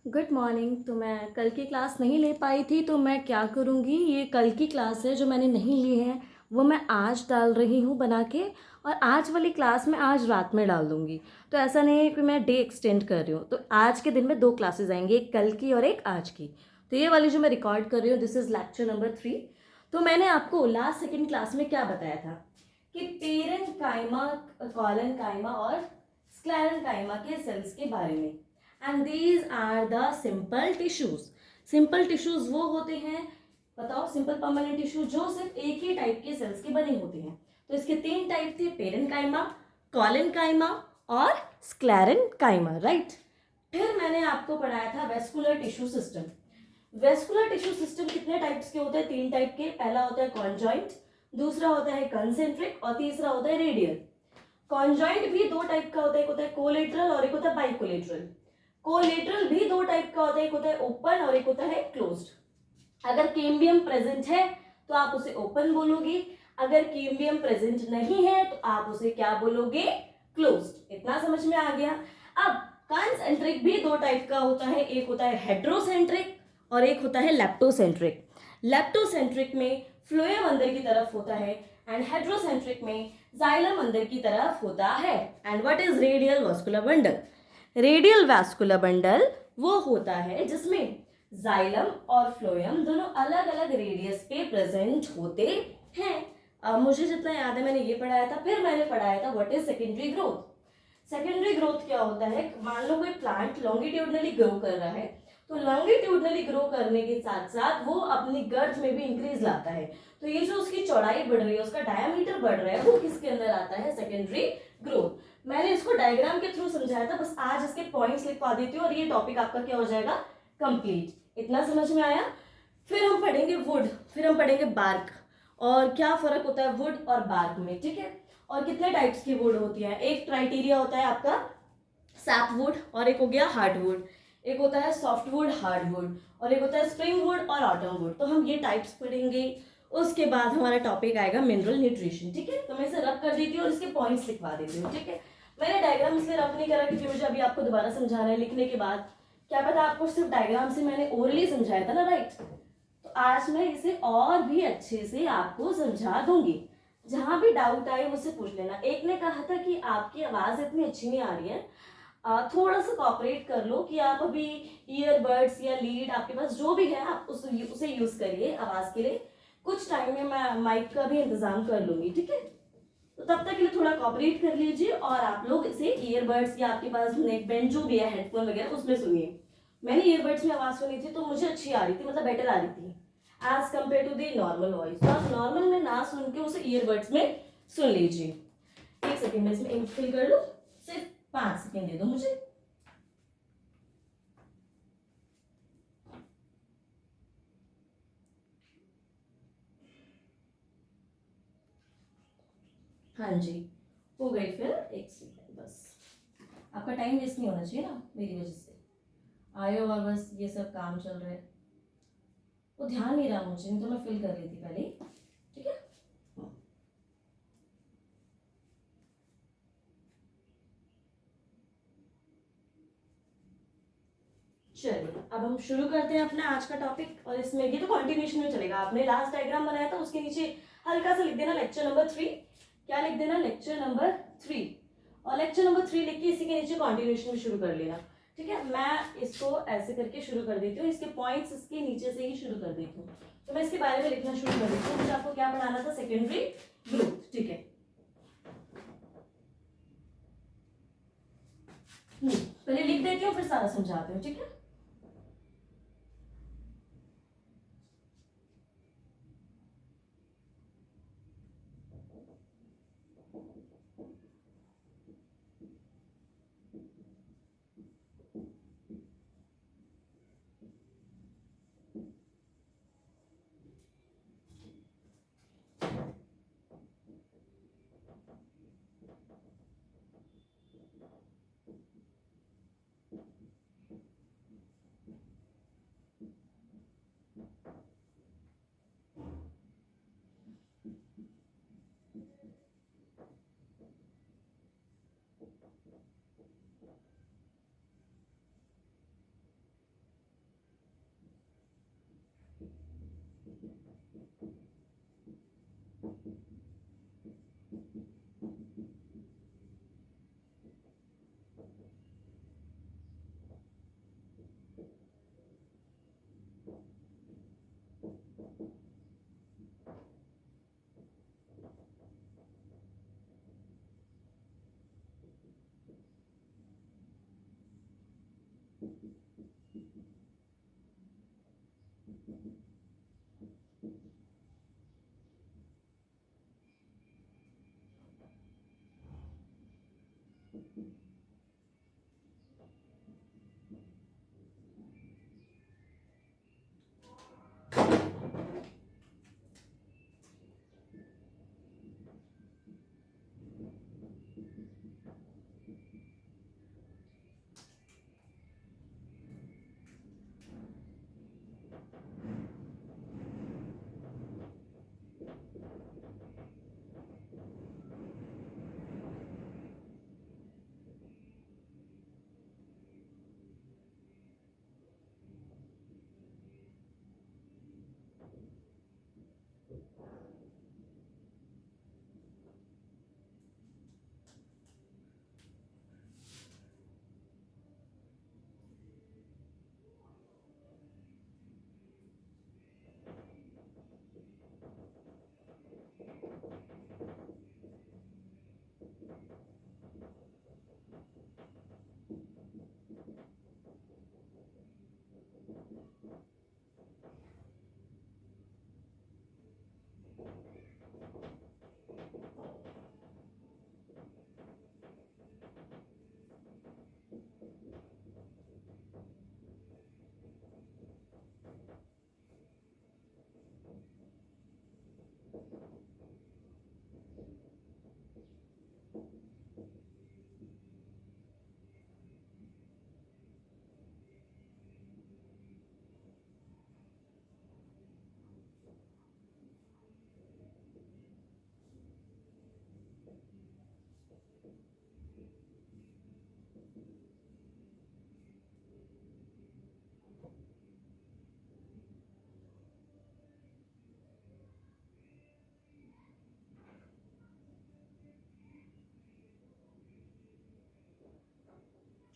Good morning. तो मैं कल की क्लास नहीं ले पाई थी, तो मैं क्या करूँगी, ये कल की क्लास है जो मैंने नहीं ली है वो मैं आज डाल रही हूँ बना के, और आज वाली क्लास मैं आज रात में डाल दूँगी। तो ऐसा नहीं है कि मैं डे एक्सटेंड कर रही हूँ। तो आज के दिन में 2 क्लासेस आएंगी, एक कल की और एक आज की। तो ये वाली जो मैं रिकॉर्ड कर रही हूँ, दिस इज़ लेक्चर नंबर 3। तो मैंने आपको लास्ट सेकेंड क्लास में क्या बताया था कि पेरेंट काइमा, कॉलन काइमा और स्क्लेरन काइमा के सेल्स के बारे में। And these are the simple tissues. Simple tissues वो होते हैं, बताओ, सिंपल परमानेंट टिश्यू जो सिर्फ एक ही टाइप के सेल्स के बने होते हैं। तो इसके 3 टाइप थे, पेरेंट काइमा, कॉलन काइमा और स्क्लेरन काइमा, राइट। फिर मैंने आपको पढ़ाया था vascular tissue system. Vascular tissue system कितने टाइप्स के होते हैं? 3 टाइप के। पहला होता है कॉन्जॉइंट, दूसरा होता है कंसेंट्रिक और तीसरा होता है रेडियल। कॉन्जॉइंट भी 2 टाइप का होता है, एक होता है कोलेटरल और एक होता है बाइकोलेटरल। कोलेटरल भी 2 टाइप का होता है, एक होता है ओपन और एक होता है क्लोज्ड। अगर कैम्बियम प्रेजेंट है तो आप उसे ओपन बोलोगे, अगर कैम्बियम प्रेजेंट नहीं है तो आप उसे क्या बोलोगे? क्लोज्ड। इतना समझ में आ गया। अब कंसेंट्रिक भी 2 टाइप का होता है, एक होता है हेट्रोसेंट्रिक और एक होता है लेप्टोसेंट्रिक। लेप्टोसेंट्रिक में फ्लोएम अंदर की तरफ होता है एंड हेट्रोसेंट्रिक में जाइलम अंदर की तरफ होता है। And what is radial vascular bundle? Radial vascular bundle वो होता है जिसमें जाइलम और फ्लोएम दोनों अलग अलग रेडियस पे प्रेजेंट होते हैं। मुझे जितना याद है मैंने ये पढ़ाया था। फिर मैंने पढ़ाया था what is secondary growth. Secondary growth क्या होता है? मान लो कोई प्लांट लॉन्गिट्यूडनली ग्रो कर रहा है, तो लॉन्गिट्यूडनली ग्रो करने के साथ साथ वो अपनी गर्थ में भी इंक्रीज लाता है। तो ये जो उसकी चौड़ाई बढ़ रही है, उसका डायमीटर बढ़ रहा है, वो किसके अंदर आता है? Secondary growth. मैंने इसको डायग्राम के थ्रू समझाया था, बस आज इसके पॉइंट्स लिखवा देती हूँ और ये टॉपिक आपका क्या हो जाएगा? कंप्लीट। इतना समझ में आया? फिर हम पढ़ेंगे वुड, फिर हम पढ़ेंगे बार्क और क्या फर्क होता है वुड और बार्क में, ठीक है। और कितने टाइप्स की वुड होती है? एक क्राइटेरिया होता है आपका सैपवुड और एक हो गया हार्डवुड। एक होता है सॉफ्टवुड, हार्डवुड, और एक होता है स्प्रिंग वुड और ऑटम वुड। तो हम ये टाइप्स पढ़ेंगे। उसके बाद हमारा टॉपिक आएगा मिनरल न्यूट्रिशन, ठीक है। तो मैं इसे रफ कर देती हूँ और इसके पॉइंट्स लिखवा देती हूँ, ठीक है। मैंने डायग्राम इसलिए रफ नहीं करा क्योंकि मुझे अभी आपको दोबारा समझाना है लिखने के बाद। क्या पता आपको सिर्फ डायग्राम से मैंने ओरली समझाया था ना, राइट। तो आज मैं इसे और भी अच्छे से आपको समझा दूंगी। जहां भी डाउट आए मुझसे पूछ लेना। एक ने कहा था कि आपकी आवाज इतनी अच्छी नहीं आ रही है, थोड़ा सा कॉपरेट कर लो कि आप अभी ईयरबड्स या लीड आपके पास जो भी है आप उसे यूज करिए आवाज के लिए। कुछ टाइम में मैं माइक का भी इंतजाम कर लूंगी, ठीक है। तो तब तक के लिए थोड़ा कॉपरेट कर लीजिए और आप लोग इसे ईयरबड्स या आपके पास नेक बैंड जो भी है, हेडफोन वगैरह, उसमें सुनिए। मैंने ईयरबड्स में आवाज सुनी थी तो मुझे अच्छी आ रही थी, मतलब बेटर आ रही थी as compared to the normal voice. तो आप नॉर्मल में ना सुन के उसे ईयरबड्स में सुन लीजिए। 1 सेकेंड में इसमें इंक फिल कर लो, सिर्फ 5 सेकेंड दे दो मुझे। हाँ जी, हो गई। फिर 1 सेकेंड बस, आपका टाइम वेस्ट नहीं होना चाहिए ना मेरी वजह से। आए हो और बस ये सब काम चल रहा है, वो ध्यान नहीं रहा मुझे, नहीं तो मैं फिल कर लेती पहले, ठीक है। चलिए अब हम शुरू करते हैं अपना आज का टॉपिक। और इसमें ये तो कंटिन्यूशन में चलेगा। आपने लास्ट डायग्राम बनाया था, उसके नीचे हल्का सा लिख देना लेक्चर नंबर 3। क्या लिख देना? Lecture number 3। और लेक्चर नंबर 3 लिख के इसी के नीचे कंटिन्यूशन में शुरू कर लेना, ठीक है। मैं इसको ऐसे करके शुरू कर देती हूँ, इसके पॉइंट्स इसके नीचे से ही शुरू कर देती हूँ। तो मैं इसके बारे में लिखना शुरू कर देती हूँ। मुझे आपको क्या पढ़ाना था? सेकेंडरी ग्रोथ, ठीक है। पहले लिख देती हूँ फिर सारा समझाती हूँ, ठीक है।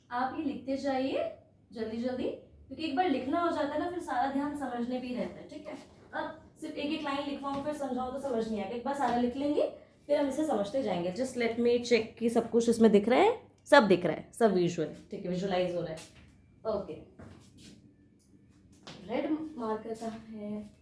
आप ये लिखते जाइए जल्दी जल्दी, क्योंकि एक बार लिखना हो जाता है ना, फिर सारा ध्यान समझने पे ही रहता है। ठीक है, अब सिर्फ एक एक लाइन लिखवाऊं फिर समझाऊं तो समझ नहीं आएगा। एक बार सारा लिख लेंगे फिर हम इसे समझते जाएंगे। जस्ट लेट मी चेक कि सब कुछ इसमें दिख रहा है। सब दिख रहा है, सब विजुअल। ठीक है, विजुअलाइज हो रहा है। ओके, रेड मार्कर कहाँ है?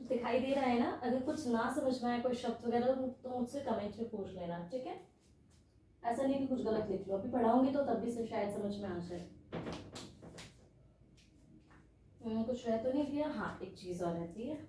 दिखाई दिखाई दे रहा है ना? अगर कुछ ना समझ में आए कोई शब्द वगैरह तो मुझसे कमेंट में पूछ लेना, ठीक है? ऐसा नहीं कि कुछ गलत लिख लो, अभी पढ़ाऊंगी तो तब भी से शायद समझ में आ जाए। कुछ रह तो नहीं गया? हाँ, एक चीज़ और रहती है।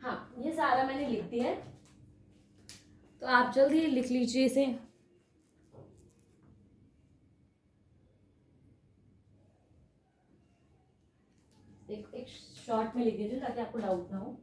हाँ, ये सारा मैंने लिख दिया है, तो आप जल्दी लिख लीजिए इसे। एक शॉर्ट में लिख दीजिए ताकि आपको डाउट ना हो।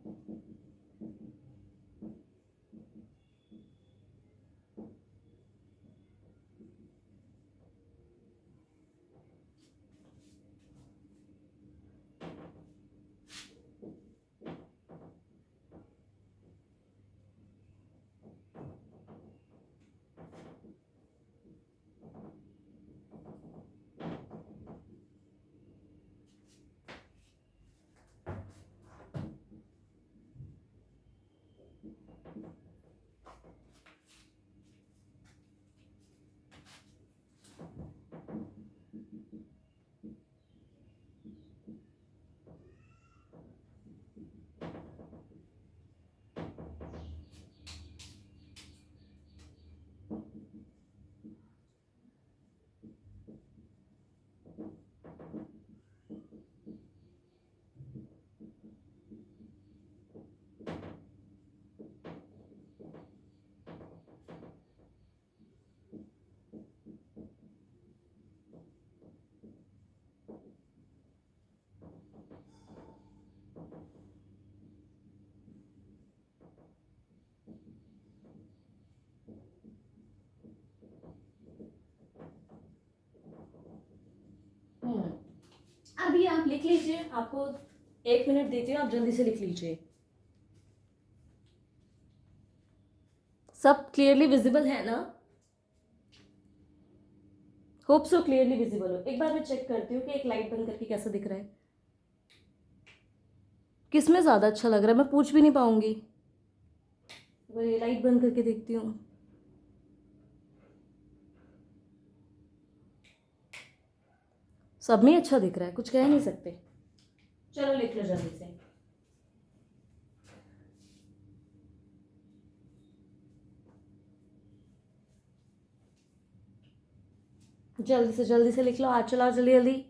अभी आप लिख लीजिए, आपको 1 मिनट देती हूँ, आप जल्दी से लिख लीजिए। सब क्लियरली विजिबल है ना? होप सो क्लियरली विजिबल हो। एक बार मैं चेक करती हूँ कि एक लाइट बंद करके कैसा दिख रहा है, किस में ज़्यादा अच्छा लग रहा है। मैं पूछ भी नहीं पाऊंगी, वो ये लाइट बंद करके देखती हूँ। सब में अच्छा दिख रहा है, कुछ कह नहीं सकते। चलो लिख लो जल्दी से। जल्दी से लिख लो, आज चलाओ जल्दी जल्दी।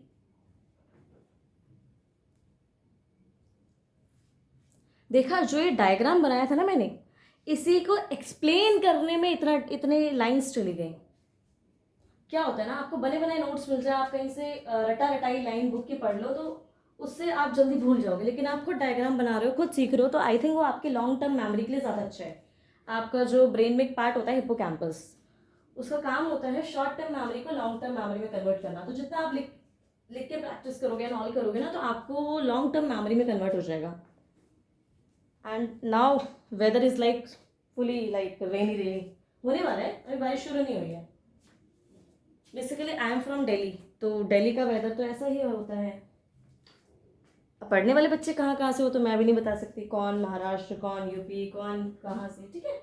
देखा, जो ये डायग्राम बनाया था ना मैंने, इसी को एक्सप्लेन करने में इतने लाइंस चली गई। क्या होता है ना, आपको बने बनाए नोट्स मिल जाए, आप कहीं से रटा रटाई लाइन बुक की पढ़ लो तो उससे आप जल्दी भूल जाओगे। लेकिन आप खुद डायग्राम बना रहे हो, खुद सीख रहे हो, तो आई थिंक वो आपके लॉन्ग टर्म मेमोरी के लिए ज़्यादा अच्छा है। आपका जो ब्रेन में एक पार्ट होता है हिप्पोकैम्पस, उसका काम होता है शॉर्ट टर्म मेमोरी को लॉन्ग टर्म मेमोरी में कन्वर्ट करना। तो जितना आप लिख लिख के प्रैक्टिस करोगे एंड ऑल करोगे ना, तो आपको वो लॉन्ग टर्म मेमोरी में कन्वर्ट हो जाएगा। And now weather is like fully like rainy होने वाला है, अभी बारिश शुरू नहीं हुई है। Basically I am from Delhi, तो दिल्ली का वेदर तो ऐसा ही होता है। अब पढ़ने वाले बच्चे कहाँ कहाँ से हो तो मैं भी नहीं बता सकती, कौन महाराष्ट्र, कौन यूपी, कौन कहाँ से, ठीक है?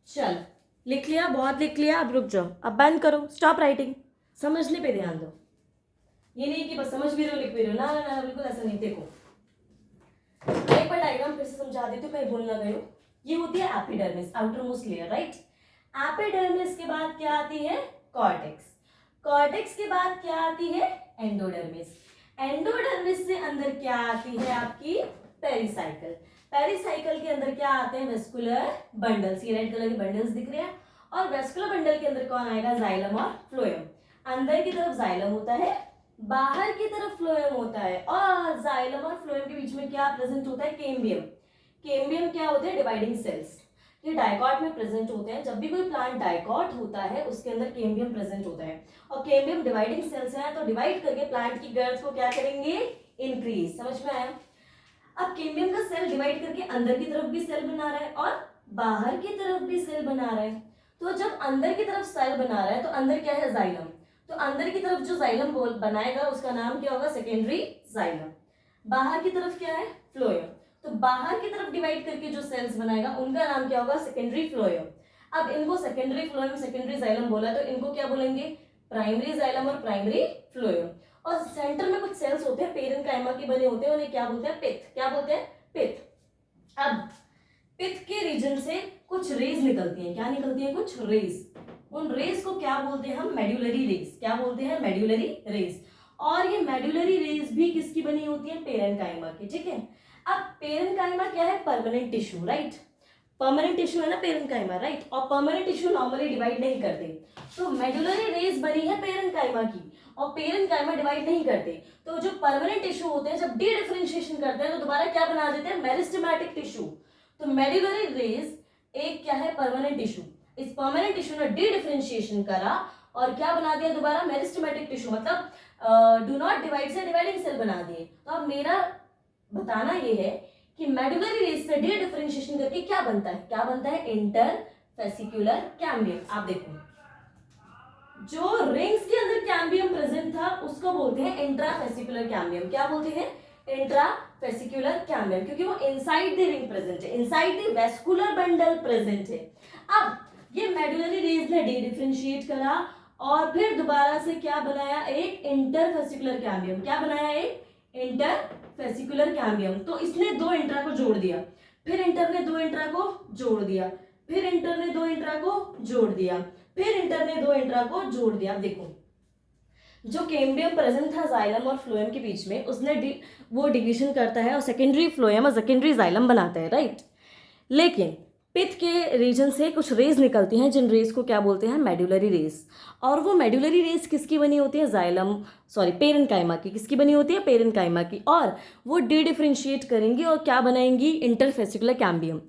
चल, लिख लिया, बहुत लिख लिया, अब रुक जाओ, अब बंद करो, स्टॉप राइटिंग। समझने पे ध्यान दो, ये नहीं कि बस समझ भी रहे हो लिख भी रहे हो, ना ना ना, बिल्कुल ऐसा नहीं। देखो, एक बार डायग्राम फिर से समझा देती हूँ, कहीं भूल ना गए हो। ये होती है epidermis, outer most layer, right? Epidermis के बाद क्या आती है? कॉर्टेक्स। कॉर्टेक्स के बाद क्या आती है? एंडोडर्मिस। एंडोडर्मिस से अंदर क्या आती है आपकी पेरिसाइकल। पेरिसाइकल के अंदर क्या आते हैं वेस्कुलर बंडल्स, ये रेड कलर के बंडल्स दिख रहे हैं। और वेस्कुलर बंडल के अंदर कौन आएगा, जाइलम और फ्लोएम। अंदर की तरफ जाइलम होता है, बाहर की तरफ फ्लोएम होता है। और जाइलम और फ्लोएम के बीच में क्या प्रेजेंट होता है, केम्बियम। केम्बियम क्या होते हैं, डिवाइडिंग सेल्स। ये डाइकॉट में प्रेजेंट होते हैं। जब भी कोई प्लांट डाइकॉट होता है उसके अंदर केम्बियम प्रेजेंट होता है। और केम्बियम डिवाइडिंग सेल्स हैं, तो डिवाइड करके प्लांट की गर्थ को क्या करेंगे, इंक्रीज। समझ में आया। अब केम्बियम का सेल डिवाइड करके अंदर की तरफ भी सेल बना रहा है और बाहर की तरफ भी सेल बना रहा है। तो जब अंदर की तरफ सेल बना रहा है तो अंदर क्या है, जाइलम। तो अंदर की तरफ जो जाइलम बनाएगा उसका नाम क्या होगा, सेकेंडरी जाइलम। बाहर की तरफ क्या है, फ्लोएम। तो बाहर की तरफ डिवाइड करके जो सेल्स बनाएगा उनका नाम क्या होगा, सेकेंडरी फ्लोएम। अब इनको सेकेंडरी फ्लोएम सेकेंडरी जाइलम बोला, तो इनको क्या बोलेंगे, प्राइमरी जाइलम और प्राइमरी फ्लोएम। और सेंटर में कुछ सेल्स होते हैं पेरेन्काइमा के बने होते हैं, उन्हें क्या बोलते हैं, पित्त। क्या बोलते हैं, पित्त। अब पित्त के रीजन से कुछ रेज निकलती हैं। क्या निकलती है, कुछ रेज। उन रेज को क्या बोलते हैं हम, मेड्यूलरी रेज। क्या बोलते हैं, मेड्यूलरी रेज। और ये मेड्यूलरी रेज भी किसकी बनी होती है, पेरेन्काइमा की। ठीक है। अब पेरेन्काइमा क्या है, permanent tissue, right. Permanent tissue है ना पेरेन्काइमा, राइट। और परमानेंट टिश्यू नॉर्मली डिवाइड नहीं करते। तो मेड्यूलरी रेज बनी है पेरेन्काइमा की और पेरेन्काइमा डिवाइड नहीं करते। तो जो परमानेंट टिश्यू होते हैं जब डी डिफरेंशिएशन करते हैं तो दोबारा क्या बना देते हैं, मेरिस्टेमेटिक टिश्यू। तो मेड्यूलरी रेज एक क्या है, परमानेंट टिश्यू। इस परमानेंट टिश्यू ने डी डिफरेंशिएशन करा और क्या बना दिया दोबारा, मेरिस्टेमेटिक टिश्यू। मतलब डू नॉट डिवाइड से डिवाइडिंग सेल बना दिए। तो अब मेरा बताना ये है कि मेडुलरी रेज से डी डिफरेंशिएशन करके क्या बनता है, क्या बनता है, इंटरफेसिकुलर कैम्बियम। आप देखो जो रिंग्स के अंदर कैम्बियम प्रेजेंट था उसको बोलते हैं इंट्राफेसिकुलर कैम्बियम। क्या बोलते हैं, इंट्राफेसिकुलर कैम्बियम, क्योंकि वो इनसाइड द रिंग प्रेजेंट है, inside the vascular bundle present है। अब ये मेडुलरी रेज ने डी डिफरेंशिएट करा और फिर दोबारा से क्या बनाया, एक इंटरफेसिकुलर कैम्बियम। क्या बनाया, एक इंटरफेसिकुलर कैम्बियम। तो इसने दो इंट्रा को जोड़ दिया, फिर इंटर ने दो इंट्रा को जोड़ दिया, फिर इंटर ने दो इंट्रा को जोड़ दिया, फिर इंटर ने दो इंट्रा को जोड़ दिया। अब देखो जो कैम्बियम प्रेजेंट था जाइलम और फ्लोएम के बीच में, उसने वो डिवीजन करता है और सेकेंडरी फ्लोएम और सेकेंडरी जाइलम बनाता है, राइट। लेकिन पित्त के रीजन से कुछ रेज निकलती हैं जिन रेज को क्या बोलते हैं, मेडुलरी रेज। और वो मेडुलरी रेज किसकी बनी होती है, पेरेन्काइमा की। किसकी बनी होती है, पेरेन्काइमा की। और वो डी डिफरेंशिएट करेंगी और क्या बनाएंगी, इंटरफेसिकुलर कैम्बियम।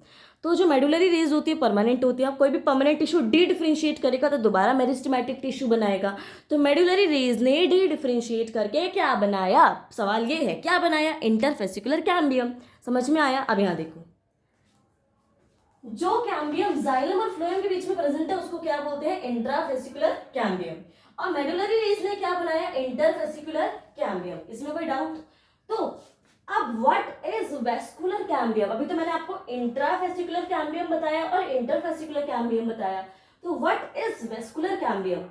तो जो मेडुलरी रेज होती है परमानेंट होती है। अब कोई भी परमानेंट टिश्यू डी डिफरेंशिएट करेगा तो दोबारा मेरिस्टेमेटिक टिश्यू बनाएगा। तो मेडुलरी रेज ने डी डिफरेंशिएट करके क्या बनाया, सवाल ये है क्या बनाया, इंटरफेसिकुलर कैम्बियम। समझ में आया। अब यहाँ देखो जो कैम्बियम जाइलम और फ्लोएम के बीच में प्रेजेंट है उसको क्या बोलते हैं, इंट्राफेसिकुलर कैम्बियम। और मेडुलरी रेज ने क्या बनाया, इंटरफेसिकुलर कैम्बियम। इसमें कोई डाउट। तो अब व्हाट इज वेस्कुलर कैम्बियम। अभी तो मैंने आपको इंट्राफेसिकुलर कैम्बियम बताया और इंटरफेसिकुलर कैम्बियम बताया। तो what is vascular cambium,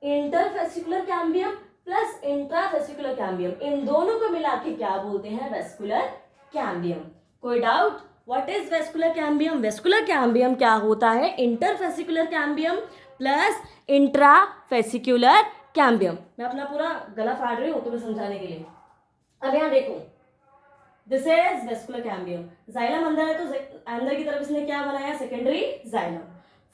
interfascicular cambium plus intrafascicular cambium, इन दोनों को मिला के क्या बोलते हैं, वेस्कुलर कैम्बियम। कोई doubt. What is vascular cambium, vascular cambium क्या होता है, interfascicular cambium plus intrafascicular cambium. मैं अपना पूरा गला फाड़ रही हूँ तुम्हें समझाने के लिए। अब यहाँ देखो this is vascular cambium. Xylem अंदर है तो अंदर की तरफ इसने क्या बनाया, सेकेंडरी जाइलम।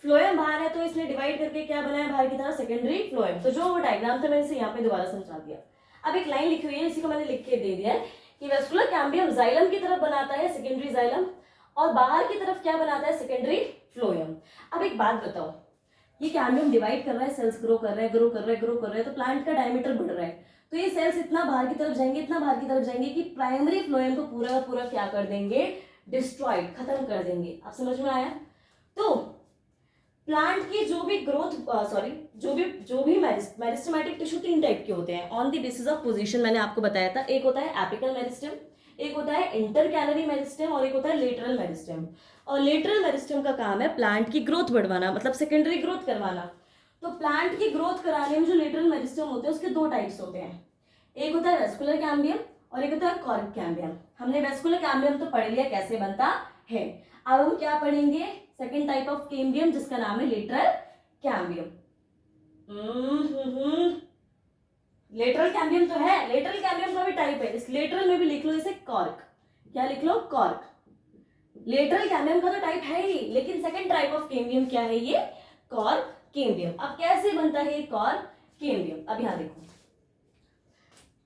फ्लोएम बाहर है तो इसने डिवाइड करके क्या बनाया, बाहर की तरफ सेकेंडरी फ्लोएम। तो जो वो डायग्राम था मैंने इसे यहाँ पे दोबारा समझा दिया। अब एक लाइन लिखी हुई है, इसी को मैंने लिख के दे दिया है कि वेस्कुलर कैम्बियम जाइलम की तरफ बनाता है सेकेंडरी जाइलम और बाहर की तरफ क्या बनाता है, सेकेंडरी फ्लोएम। अब एक बात बताओ, ये कैम्बियम डिवाइड कर रहा है, सेल्स ग्रो कर रहे हैं, ग्रो कर रहे हैं, ग्रो कर रहे हैं, तो प्लांट का डायमीटर बढ़ रहा है। तो ये सेल्स इतना बाहर की तरफ जाएंगे, इतना बाहर की तरफ जाएंगे कि प्राइमरी फ्लोएम को पूरा पूरा क्या कर देंगे, डिस्ट्रॉयड, खत्म कर देंगे। आप समझ में आया। तो प्लांट की जो भी ग्रोथ जो भी मेरिस्टेमेटिक टिश्यू तीन टाइप के होते हैं on the basis of position. मैंने आपको बताया था, एक होता है एपिकल मेरिस्टेम, एक होता है इंटरकैलरी मेरिस्टेम और एक होता है लेटरल मेरिस्टेम। और लेटरल मेरिस्टेम का काम है प्लांट की ग्रोथ बढ़वाना, मतलब सेकेंडरी ग्रोथ करवाना। तो प्लांट की ग्रोथ कराने में जो लेटरल मेरिस्टेम होते हैं उसके दो टाइप्स होते हैं, एक होता है वेस्कुलर कैम्बियम और एक होता है कॉर्क कैम्बियम। हमने वेस्कुलर कैम्बियम तो पढ़ लिया कैसे बनता है। अब हम क्या पढ़ेंगे, सेकेंड टाइप ऑफ कैम्बियम जिसका नाम है लेटरल कैम्बियम। लेटरल कैम्बियम तो है, लेटरल कैम्बियम का भी टाइप है, इस लेटरल में भी लिख लो इसे कॉर्क, क्या लिख लो, कॉर्क। लेटरल कैम्बियम का तो टाइप है ही, लेकिन सेकंड टाइप ऑफ कैम्बियम क्या है, ये कॉर्क कैम्बियम। अब कैसे बनता है ये कॉर्क कैम्बियम, अब यहां देखो,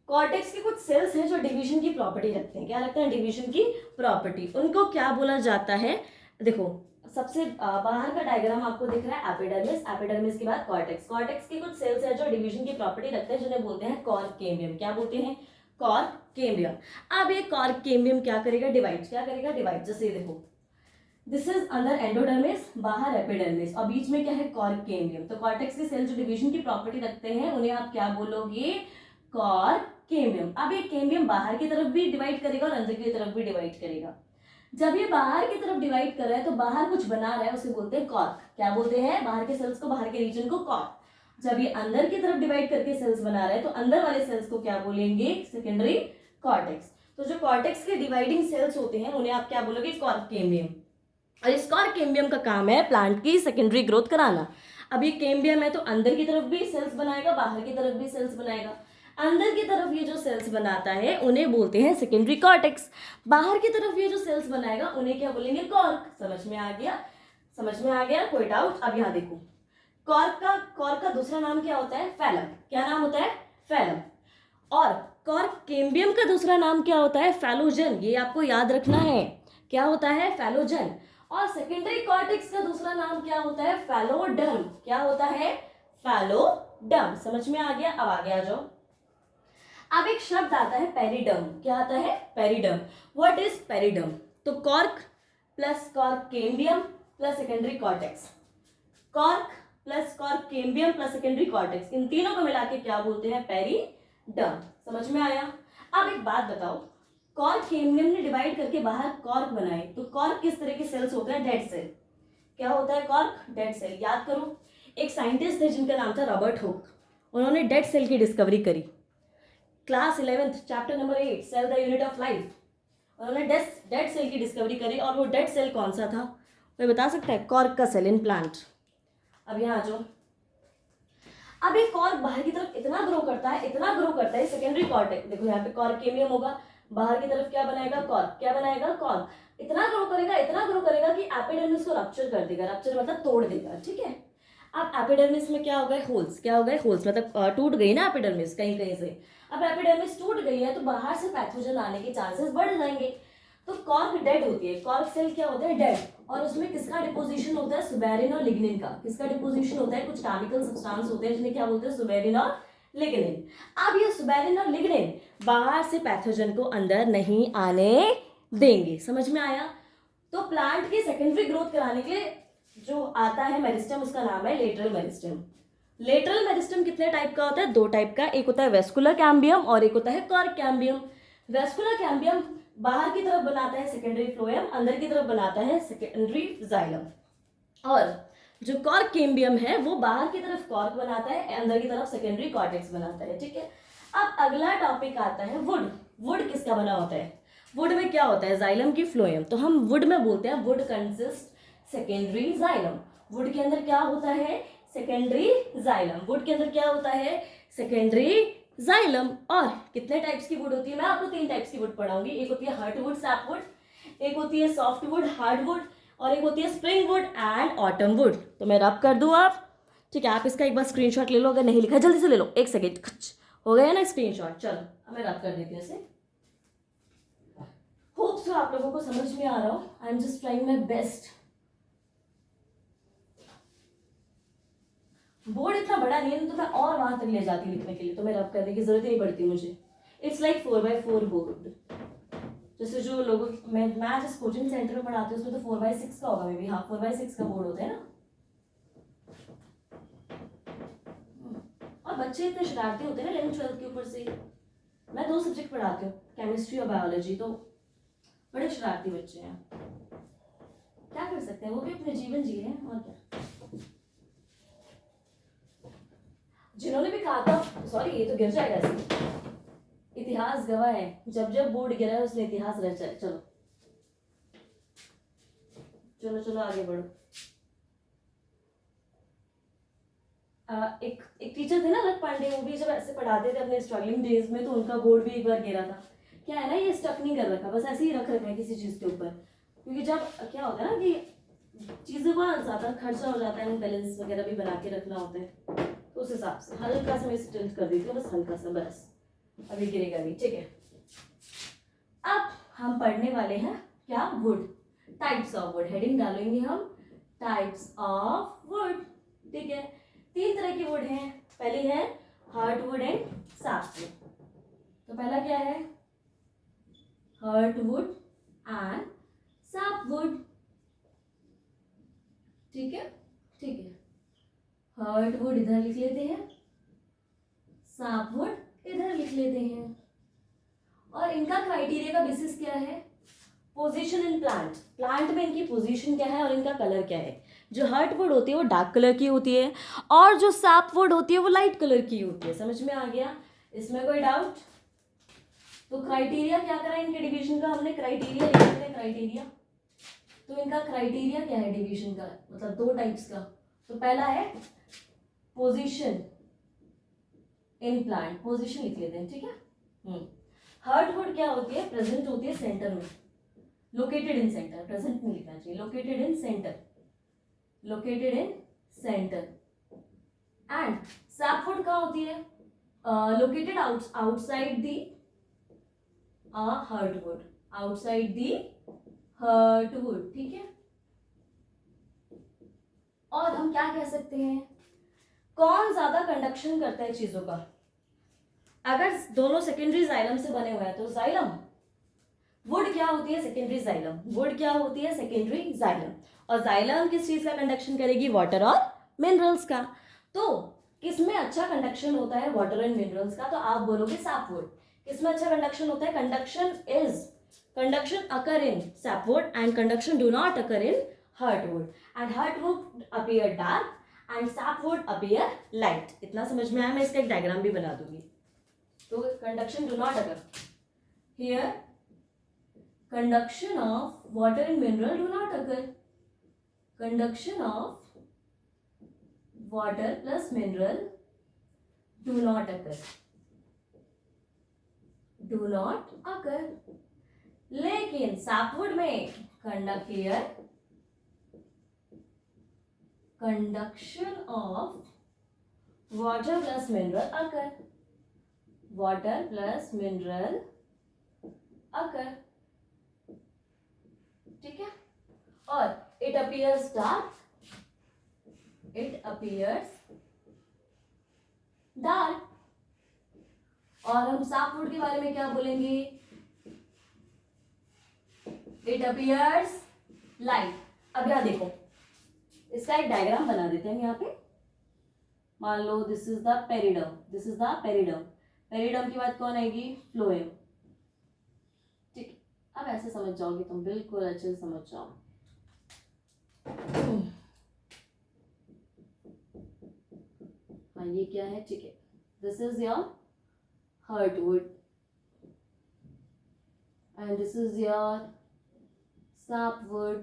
कॉर्टेक्स के कुछ सेल्स हैं जो डिवीजन की प्रॉपर्टी रखते हैं, क्या रखते हैं, डिवीजन की प्रॉपर्टी। उनको क्या बोला जाता है, देखो सबसे बाहर का डायग्राम आपको दिख रहा है एपिडर्मिस, एपिडर्मिस के बाद कॉर्टेक्स, कॉर्टेक्स के कुछ सेल्स हैं जो डिवीजन की प्रॉपर्टी रखते हैं, जिन्हें बोलते हैं कॉर्क कैम्बियम, क्या बोलते हैं, कॉर्क कैम्बियम। अब ये कॉर्क कैम्बियम क्या करेगा, डिवाइड, क्या करेगा, डिवाइड। जैसे देखो दिस इज अंदर एंडोडर्मिस, बाहर एपिडर्मिस, और बीच में क्या है, कॉर्क कैम्बियम। तो कॉर्टेक्स के सेल जो डिवीजन की प्रॉपर्टी रखते हैं उन्हें आप क्या बोलोगे, कॉर्क कैम्बियम। अब ये कैम्बियम बाहर की तरफ भी डिवाइड करेगा और अंदर की तरफ भी डिवाइड करेगा। जब ये बाहर की तरफ डिवाइड कर रहा है तो बाहर कुछ बना रहा है, उसे बोलते हैं कॉर्क, क्या बोलते हैं, बाहर के सेल्स को, बाहर के रीजन को कॉर्क। जब ये अंदर की तरफ डिवाइड करके सेल्स बना रहा है तो अंदर वाले सेल्स को क्या बोलेंगे, सेकेंडरी कॉर्टेक्स। तो जो कॉर्टेक्स के डिवाइडिंग सेल्स होते हैं उन्हें आप क्या बोलोगे, कॉर्क कैम्बियम। और इस कॉर्क कैम्बियम का काम है प्लांट की सेकेंडरी ग्रोथ कराना। अब ये कैम्बियम है तो अंदर की तरफ भी सेल्स बनाएगा, बाहर की तरफ भी सेल्स बनाएगा। अंदर की तरफ ये जो सेल्स बनाता है उन्हें बोलते हैं सेकेंडरी कॉर्टेक्स, बाहर की तरफ ये जो सेल्स बनाएगा उन्हें क्या बोलेंगे, कॉर्क। समझ में आ गया, समझ में आ गया, कोई डाउट। अब यहाँ देखो, कॉर्क का दूसरा नाम क्या होता है, फैलम, क्या नाम होता है, फैलम। और कॉर्क कैम्बियम का दूसरा नाम क्या होता है, फैलोजन, ये आपको याद रखना है, क्या होता है, फैलोजन। और सेकेंडरी कॉर्टेक्स का दूसरा नाम क्या होता है, फैलोडर्म, क्या होता है, फैलोडर्म। समझ में आ गया, अब आगे आ जाओ। अब एक शब्द आता है पेरिडर्म, क्या आता है, पेरिडर्म। व्हाट इज पेरिडर्म, तो cork plus cork cambium plus secondary cortex, cork plus cork cambium plus secondary cortex, इन तीनों को मिला के क्या बोलते हैं, पेरिडर्म। समझ में आया। अब एक बात बताओ, कॉर्क कैम्बियम ने डिवाइड करके बाहर कॉर्क बनाए, तो कॉर्क किस तरह के सेल्स होते हैं, डेड सेल, क्या होता है, कॉर्क डेड सेल। याद करो, एक साइंटिस्ट थे जिनका नाम था रॉबर्ट हुक, उन्होंने डेड सेल की डिस्कवरी करी, class 11th chapter number 8 cell the unit of life, उन्होंने डेड सेल की डिस्कवरी करी। और वो डेड सेल कौन सा था, वो बता सकता है, कॉर्क का सेल इन प्लांट। अब यहाँ आ जाओ, अब एक कॉर्क बाहर की तरफ इतना ग्रो करता है, इतना ग्रो करता है, सेकेंडरी कॉर्टेक्स, देखो यहाँ पे कॉर्क कैम्बियम होगा, बाहर की तरफ क्या बनाएगा, कॉर्क, क्या बनाएगा, कॉर्क, इतना ग्रो करेगा, इतना ग्रो करेगा कि एपिडर्मिस को रप्चर कर देगा, रप्चर मतलब तोड़ देगा, ठीक है। अब एपिडर्मिस में क्या हो गए, होल्स, क्या हो गए, होल्स, मतलब टूट गई ना एपिडर्मिस कहीं कहीं से। अब एपिडर्मिस टूट गई है तो बाहर से पैथोजन आने के चांसेस बढ़ जाएंगे। तो कॉर्क डेड होती है, कॉर्क सेल क्या होता है, डेड, और उसमें किसका डिपोजिशन होता है, सुबेरिन और लिग्निन का, किसका डिपोजिशन होता है, कुछ केमिकल सब्सटेंस होते हैं जिन्हें क्या बोलते हैं, सुबेरिन और लिग्निन। अब ये सुबेरिन और लिग्निन बाहर से पैथोजन को अंदर नहीं आने देंगे। समझ में आया। तो प्लांट की सेकेंडरी ग्रोथ कराने के लिए जो आता है मेरिस्टेम, उसका नाम है लेटरल मेरिस्टेम। लेटरल मेरिस्टेम कितने टाइप का होता है, दो टाइप का, एक होता है वेस्कुलर कैम्बियम और एक होता है कॉर्क कैम्बियम। वेस्कुलर कैम्बियम बाहर की तरफ बनाता है सेकेंडरी फ्लोएम, अंदर की तरफ बनाता है सेकेंडरी जाइलम। और जो कॉर्क कैम्बियम है वो बाहर की तरफ कॉर्क बनाता है, अंदर की तरफ सेकेंडरी कॉर्टेक्स बनाता है, ठीक है। अब अगला टॉपिक आता है वुड। वुड किसका बना होता है, वुड में क्या होता है, जाइलम की फ्लोएम, तो हम वुड में बोलते हैं would consist secondary xylem. Would के अंदर क्या होता है, सेकेंडरी जाइलम। वुड के अंदर क्या होता है, सेकेंडरी जाइलम। और कितने टाइप्स की वुड होती है, मैं आपको 3 टाइप्स की वुड पढ़ाऊंगी। एक होती है हार्डवुड, सैपवुड, एक होती है सॉफ्टवुड, हार्डवुड, और एक होती है spring wood and autumn would. तो मैं रब कर दूं आप, ठीक है। आप इसका एक बार स्क्रीनशॉट ले लो, अगर नहीं लिखा जल्दी से ले लो, एक सेकेंड, हो गया ना स्क्रीनशॉट। चलो अब मैं रब कर देती हूँ इसे। होप सो आप लोगों को समझ में आ रहा हो। I am just trying my best. Board इतना बड़ा नहीं है तो मैं और वहां तक ले जाती लिखने के लिए, तो मैं रब करने की जरूरत नहीं पड़ती मुझे। It's like 4x4 board. जैसे जो लोगों मैं जिस कोचिंग सेंटर में पढ़ाती हूँ उसमें तो 4x6 का होगा, मे बी, हाँ 4x6 का बोर्ड होता है ना। और बच्चे इतने शरारती होते हैं ना 11th-12th के ऊपर से। मैं 2 सब्जेक्ट पढ़ाती हूँ, केमिस्ट्री और बायोलॉजी, तो बड़े शरारती बच्चे हैं। क्या कर सकते हैं, वो भी अपने जीवन जी रहे हैं, और क्या। जिन्होंने भी कहा था, सॉरी ये तो गिर जाएगा ऐसे, इतिहास गवाह है, जब जब बोर्ड गिरा है उसने इतिहास रचा है। चलो चलो चलो आगे बढ़ो। एक एक टीचर थे ना अलग पांडे, वो भी जब ऐसे पढ़ाते थे अपने स्ट्रगलिंग डेज में, तो उनका बोर्ड भी एक बार गिरा था। क्या है ना, ये स्टक नहीं कर रखा, बस ऐसे ही रख रखा है किसी चीज़ के ऊपर, क्योंकि जब क्या होता है ना कि चीज़ों का ज़्यादा खर्चा हो जाता है, बैलेंस वगैरह भी बना के रखना होता है, तो उस हिसाब से हल्का सा मैं इसे टिल्ट कर देती हूँ, बस हल्का सा, बस अभी गिरेगा भी, ठीक है। अब हम पढ़ने वाले हैं क्या, would, types of would, heading डालेंगे हम टाइप्स ऑफ वुड, ठीक है। 3 तरह की वुड हैं, पहली है हार्डवुड एंड सॉफ्टवुड। तो पहला क्या है, हार्डवुड एंड सॉफ्टवुड, ठीक है, ठीक है। हार्डवुड इधर लिख लेते हैं, सॉफ्टवुड इधर लिख लेते हैं। और इनका क्राइटेरिया का बेसिस क्या है, पोजीशन इन प्लांट, प्लांट में इनकी पोजीशन क्या है और इनका कलर क्या है। जो हार्डवुड होती है वो डार्क कलर की होती है, और जो सॉफ्टवुड होती है वो लाइट कलर की होती है। समझ में आ गया, इसमें कोई डाउट? तो क्राइटेरिया क्या करा इनके डिवीजन का हमने, क्राइटेरिया लिख लेते हैं, क्राइटेरिया। तो इनका क्राइटेरिया क्या है डिवीजन का, मतलब 2 टाइप्स का। तो पहला है पोजीशन इन प्लांट, पोजीशन लिख लेते हैं, ठीक है। हार्डवुड क्या होती है, प्रेजेंट होती है सेंटर में, लोकेटेड इन सेंटर, प्रेजेंट नहीं लिखना चाहिए, located in centre, located in centre. And softwood कहाँ होती है, located outside the hardwood, outside the hardwood, ठीक है। और हम क्या कह सकते हैं, कौन ज्यादा कंडक्शन करता है चीजों का। अगर दोनों सेकेंडरी जाइलम से बने हुए हैं तो जाइलम, वुड क्या होती है, सेकेंडरी जाइलम, वुड क्या होती है, सेकेंडरी जाइलम। और जाइलम किस चीज का कंडक्शन करेगी, वाटर और मिनरल्स का। तो किसमें अच्छा कंडक्शन होता है, वाटर एंड मिनरल्स का, तो आप बोलोगे सॉफ्टवुड। किसमें अच्छा कंडक्शन होता है, conduction occur in softwood and conduction do not occur in hardwood, and hardwood appear dark and softwood appear light. इतना समझ में आया, मैं इसका एक डायग्राम भी बना दूंगी। तो conduction do not occur here, conduction of water and mineral do not occur, conduction of water plus mineral do not occur, do not occur। लेकिन सॉफ्टवुड में conduct here, conduction of water plus mineral occur, water plus mineral occur, ठीक है। और it appears dark, it appears dark. और हम softwood के बारे में क्या बोलेंगे, इट अपीयर्स लाइट। अब यहां देखो, इसका एक डायग्राम बना देते हैं यहाँ पे। मान लो this is the periderm, this is the periderm, periderm की बात कौन आएगी, फ्लोएम, ठीक। अब ऐसे समझ जाओगे तुम, बिल्कुल अच्छे से समझ जाओ। हाँ ये क्या है, ठीक है, this is your hardwood and this is your softwood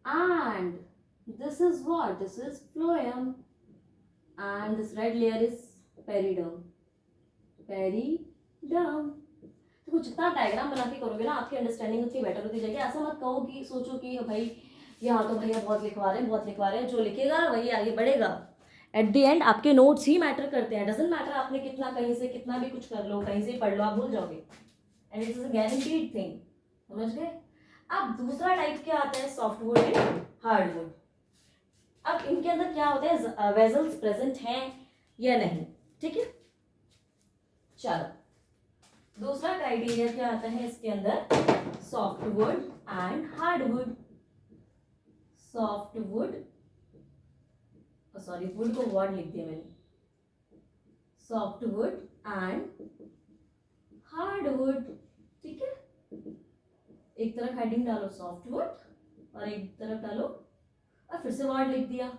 and this is what, this is phloem and this red layer is periderm, periderm. तो जितना डायग्राम बना के करोगे ना, आपकी अंडरस्टैंडिंग उतनी बेटर होती जाएगी। ऐसा मत कहो कि सोचो कि भाई यहाँ तो भैया बहुत लिखवा रहे हैं, बहुत लिखवा रहे हैं, जो लिखेगा वही आगे बढ़ेगा। एट द एंड आपके नोट्स ही मैटर करते हैं, डजंट मैटर आपने कितना कहीं से कितना भी कुछ कर लो, कहीं से पढ़ लो, आप भूल जाओगे, and it is a guaranteed thing, समझ गए। अब दूसरा टाइप क्या आता है, सॉफ्टवुड एंड हार्डवुड। अब इनके अंदर क्या होता है, वेजल्स प्रेजेंट हैं या नहीं, ठीक है। चलो दूसरा क्राइटेरिया क्या आता है इसके अंदर, softwood and hardwood. Softwood, sorry would को वर्ड लिख दिया मैंने, सॉफ्टवुड एंड हार्डवुड, ठीक है। एक तरफ हेडिंग डालो सॉफ्टवुड और एक तरफ डालो, और फिर से वर्ड लिख दिया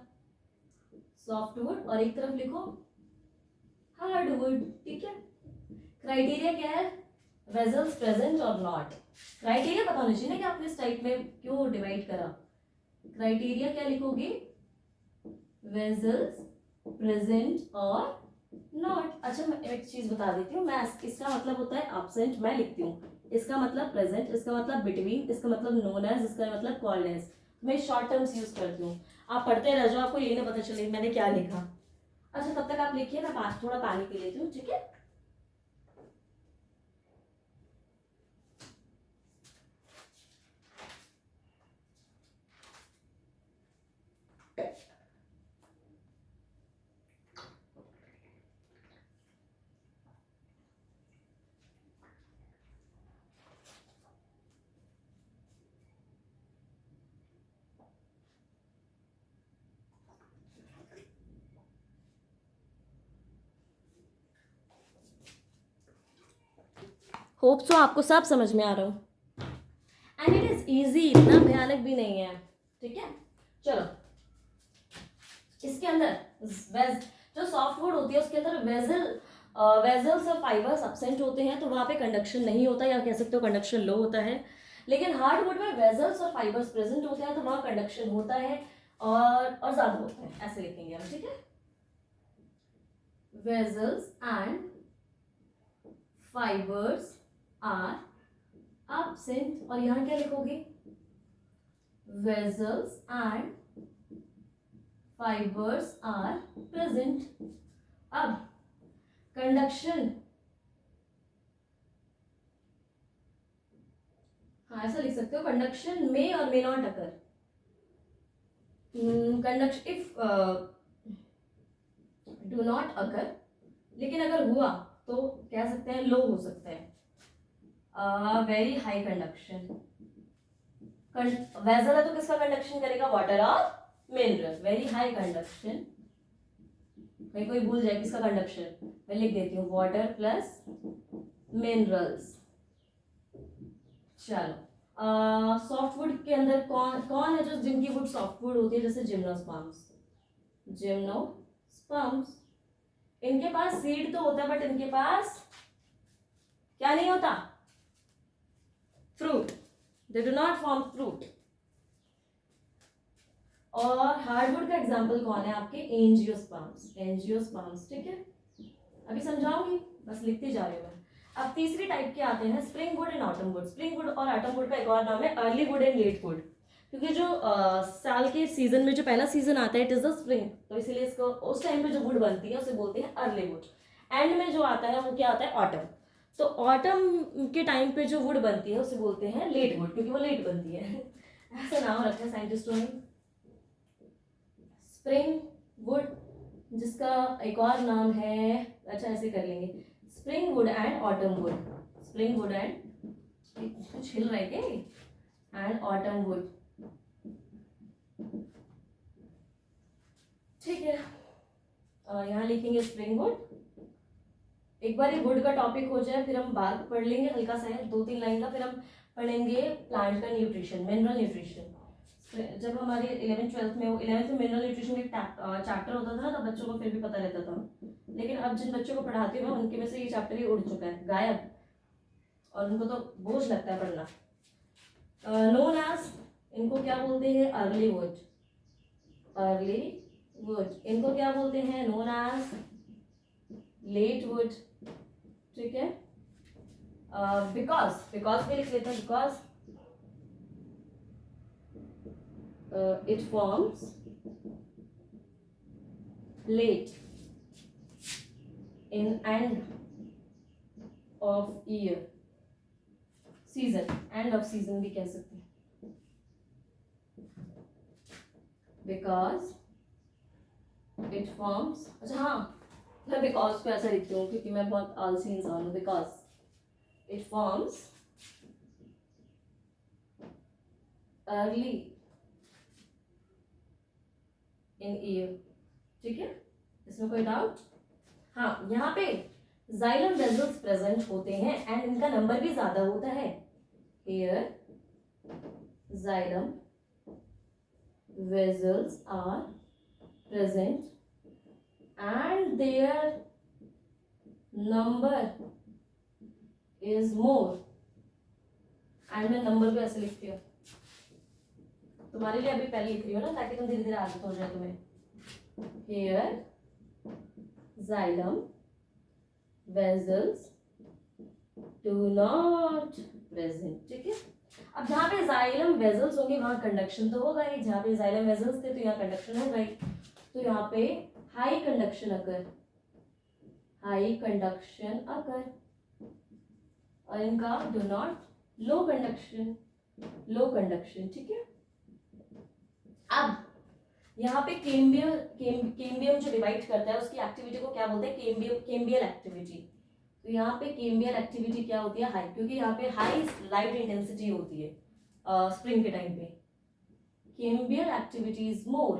सॉफ्टवुड और एक तरफ लिखो हार्डवुड, ठीक है। क्राइटेरिया क्या है, वेजल्स प्रेजेंट और नॉट। क्राइटेरिया पता होना चाहिए ना कि आपने इस टाइप में क्यों डिवाइड करा। क्राइटेरिया क्या लिखोगे, वेजल्स प्रेजेंट और नॉट। अच्छा मैं एक चीज बता देती हूँ, मैं इसका मतलब होता है absent, मैं लिखती हूँ इसका मतलब प्रेजेंट, इसका मतलब बिटवीन, इसका मतलब नोन एज, इसका मतलब कॉल्ड एज। मैं शॉर्ट टर्म्स यूज करती हूँ। आप पढ़ते रह जाओ, आपको ये ना पता चले मैंने क्या लिखा। अच्छा तब तक आप लिखिए, मैं थोड़ा पानी पी लेती हूँ, ठीक है। होप सो आपको सब समझ में आ रहा हूँ, एंड इट इज इजी, इतना भयानक भी नहीं है, ठीक है। चलो इसके अंदर वेज जो सॉफ्ट वुड होती है उसके अंदर वेजल्स और फाइबर्स एब्सेंट होते हैं, तो वहां पे कंडक्शन नहीं होता, या कह सकते हो कंडक्शन लो होता है। लेकिन हार्ड वुड में वेजल्स और फाइबर्स प्रेजेंट होते हैं, तो वहां कंडक्शन होता है और ज्यादा होता है, ऐसे लिखेंगे हम, ठीक है। Vessels and fibres are absent, और यहां क्या लिखोगे, vessels and fibres are present. अब कंडक्शन, हाँ ऐसा लिख सकते हो, कंडक्शन में और may not occur. Conduction if do not occur, लेकिन अगर हुआ तो कह सकते हैं लो हो सकता है। वेरी हाई कंडक्शन, वेजल है तो किसका कंडक्शन करेगा, वाटर और मिनरल। वेरी हाई कंडक्शन, कहीं कोई भूल जाए किसका कंडक्शन, मैं लिख देती हूँ वाटर प्लस मिनरल्स। चलो सॉफ्ट वुड के अंदर कौन कौन है जो जिनकी वुड सॉफ्ट वुड होती है, जैसे जिम्नोस्पर्म्स। जिम्नोस्पर्म्स, इनके पास सीड तो होता है बट इनके पास क्या नहीं होता, fruit. They do not form fruit. और हार्डवुड का एग्जांपल कौन है आपके, एंजियोस्पर्म्स। एंजियोस्पर्म्स, ठीक है, अभी समझाऊंगी, बस लिखती जा रही हूँ मैं। अब तीसरी टाइप के आते हैं spring wood and autumn wood. Spring wood और ऑटम वुड का एक और नाम है early wood and late wood, क्योंकि जो साल के सीजन में जो पहला सीजन आता है इट इज द स्प्रिंग, तो इसीलिए इसको उस टाइम पे जो वुड बनती है उसे बोलते हैं अर्ली वुड। एंड में जो आता है वो क्या आता है, ऑटम। तो ऑटम के टाइम पे जो वुड बनती है उसे बोलते हैं लेट वुड, क्योंकि वो लेट बनती है ऐसा नाम रखा है साइंटिस्टों ने। स्प्रिंग वुड, जिसका एक और नाम है, अच्छा ऐसे कर लेंगे, spring wood and autumn wood. Spring wood and, कुछ हिल रहा है क्या, एंड ऑटम वुड, ठीक है। यहाँ लिखेंगे स्प्रिंग वुड। एक बार ये वुड का टॉपिक हो जाए फिर हम बात पढ़ लेंगे हल्का सा है, 2-3 लाइन का, फिर हम पढ़ेंगे प्लांट का न्यूट्रिशन, मिनरल न्यूट्रिशन। जब हमारे 11th-12th में 11th में मिनरल न्यूट्रिशन का चैप्टर होता था ना, तब बच्चों को फिर भी पता रहता था, लेकिन अब जिन बच्चों को पढ़ाती हूँ उनके में से ये चैप्टर ही उड़ चुका है, गायब, और उनको तो बोझ लगता है पढ़ना। नोन एज, इनको क्या बोलते हैं, अर्ली वुड। अर्ली वुड, इनको क्या बोलते हैं, नोन एज लेट वुड, ठीक है। बिकॉज भी लिख लेते हैं, because it forms late in end of year, season, end of season भी कह सकते हैं, because it forms, अच्छा हाँ, मैं because को ऐसा लिखती हूँ क्योंकि मैं बहुत आलसी इंसान हूँ, because it forms early in year, ठीक है, इसमें कोई डाउट। हाँ यहाँ पे जाइलम वेजल्स प्रेजेंट होते हैं एंड इनका नंबर भी ज्यादा होता है। Here xylem vessels are present and their number is more, and मैं नंबर को ऐसे लिखती हूँ, तुम्हारे लिए अभी पहले लिख रही हूँ ना ताकि तुम धीरे धीरे आदत हो जाए तुम्हें। Here xylem vessels do not present, ठीक है। अब जहाँ पे जाइलम वेजल्स होंगे वहां कंडक्शन तो होगा ही, जहाँ पे जाइलम वेजल्स थे तो यहाँ कंडक्शन होगा ही, तो यहाँ पे हाई कंडक्शन अकर, हाई कंडक्शन अकर, और इनका do not low conduction, low conduction, ठीक है। अब यहाँ पे केम्बियम जो डिवाइड करता है उसकी एक्टिविटी को क्या बोलते हैं, केम्बियल एक्टिविटी। तो यहाँ पे केम्बियल एक्टिविटी क्या होती है, हाई, क्योंकि यहाँ पे हाई लाइट इंटेंसिटी होती है स्प्रिंग के टाइम पे। Cambial activity is more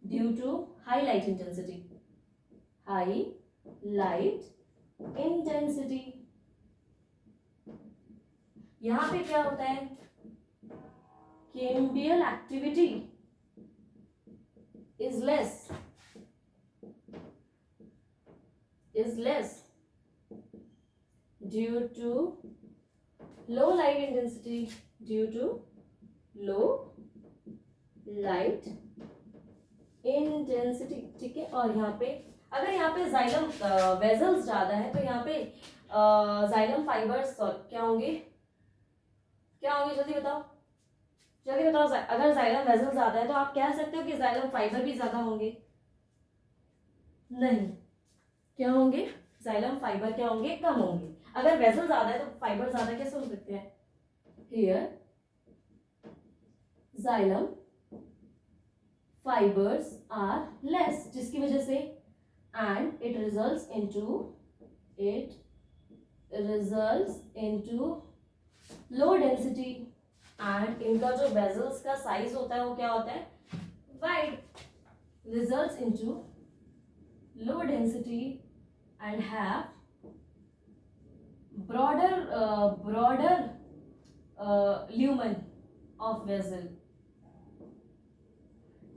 due to high light intensity, high light intensity. यहाँ पे क्या होता है, cambial activity is less due to low light intensity, due to low light intensity, ठीक है। और यहाँ पे अगर यहाँ पे जाइलम वेजल्स ज्यादा है तो यहाँ पे जाइलम फाइबर्स क्या होंगे, क्या होंगे, जल्दी बताओ, जल्दी बताओ। अगर जाइलम वेजल ज्यादा है तो आप कह सकते हो कि जाइलम फाइबर भी ज्यादा होंगे, नहीं, क्या होंगे, जाइलम फाइबर क्या होंगे, कम होंगे। अगर वेजल ज्यादा है तो फाइबर ज्यादा कैसे हो सकते हैं, here xylem fibres are less, जिसकी वजह से and it results into low density, and इनका जो वेजल्स का साइज होता है वो क्या होता है, wide, results into low density and have broader lumen of vessel।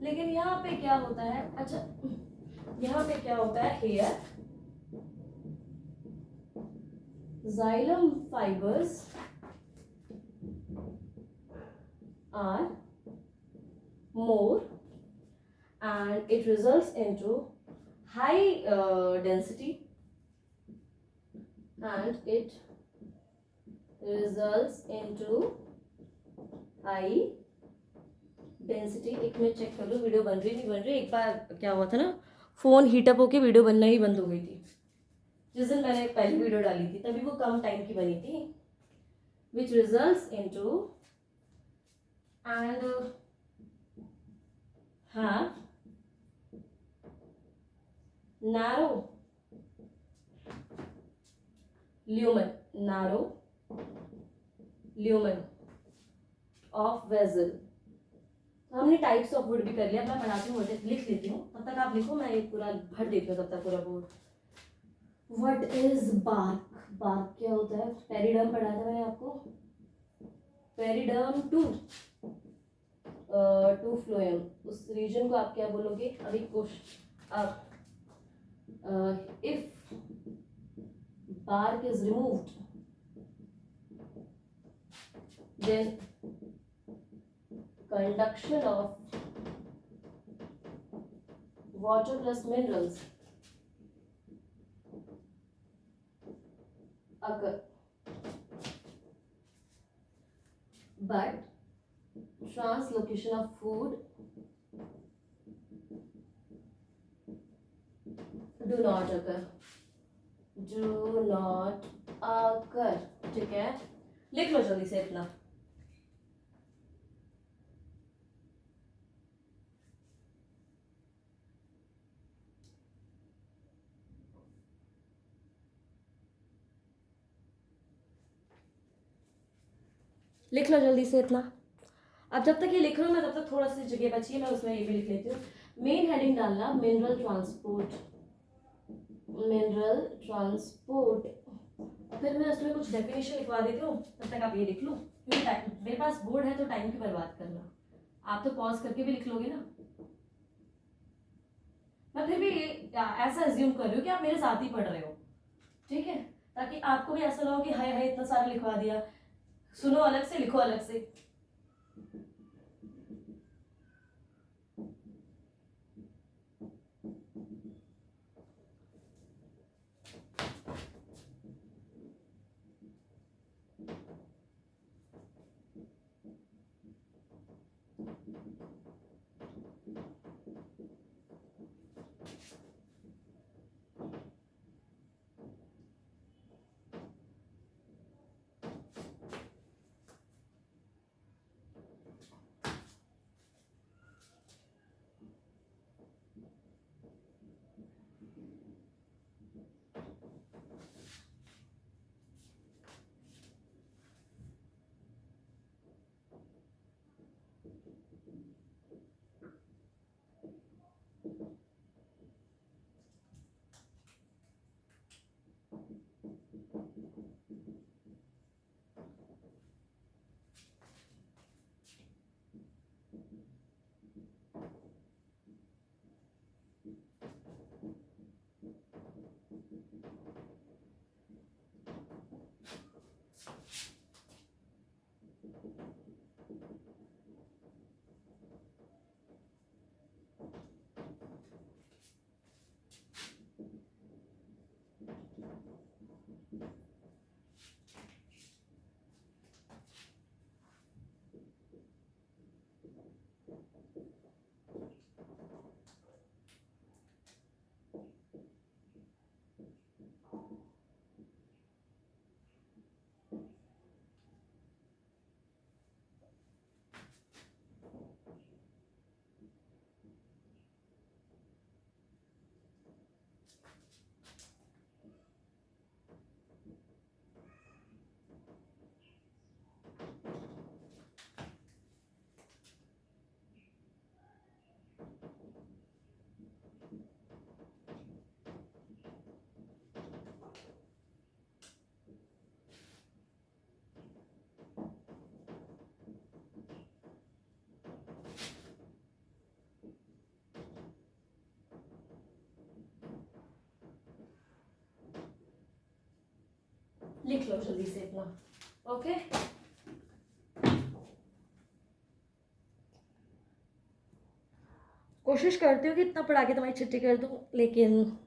लेकिन यहाँ पे क्या होता है, अच्छा यहाँ पे क्या होता है, here xylem fibers are more and it results into high density, and it results into high density। एक मिनट चेक कर लो वीडियो बन रही नहीं बन रही। एक बार क्या हुआ था ना, फोन हीटअप होके वीडियो बनना ही बंद हो गई थी। जिस दिन मैंने पहली वीडियो डाली थी तभी वो कम टाइम की बनी थी। which results into and have narrow lumen of vessel। तो हमने टाइप्स ऑफ वुड भी कर लिया। मैं बनाती हूँ, लिख लेती हूँ, तब तक आप लिखो, मैं ये पूरा भर देती हूँ तब तक पूरा board. What is bark, bark क्या होता है, पेरिडर्म पढ़ा था मैंने आपको, पेरिडर्म टू फ्लोएम, उस रीजन को आप क्या बोलोगे। अभी if bark is removed then conduction of water plus minerals occur, but translocation of food do not occur, ठीक है। लिख लो जल्दी से इतना। लिख लो जल्दी से इतना। अब जब तक ये लिख लो मैं तब तक थोड़ा सी जगह बची है, मैं उसमें ये भी लिख लेती हूँ। मेन हेडिंग डालना मिनरल ट्रांसपोर्ट, फिर मैं उसमें कुछ डेफिनेशन लिखवा देती हूँ, तब तक आप ये लिख लो, क्योंकि मेरे पास बोर्ड है तो टाइम की बर्बाद करना। आप तो पॉज करके भी लिख लोगे ना। मैं फिर भी ऐसा एज्यूम कर रही हूँ कि आप मेरे साथ ही पढ़ रहे हो, ठीक है, ताकि आपको भी ऐसा ना हो कि हाय हाय इतना सारा लिखवा दिया। सुनो अलग से, लिखो अलग से। लिख लो जल्दी से इतना। ओके, कोशिश करती हूँ कि इतना पढ़ा के तुम्हारी छुट्टी कर दूँ, लेकिन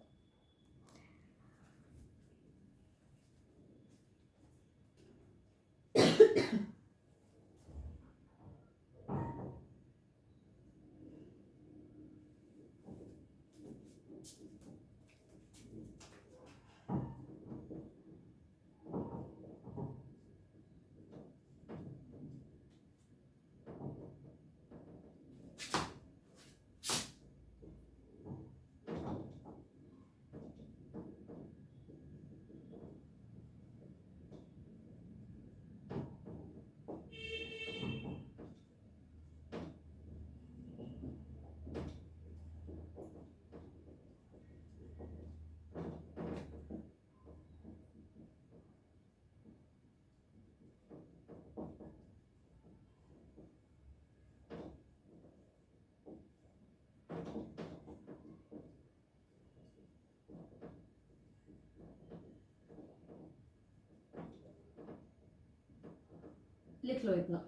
लिख लो इतना।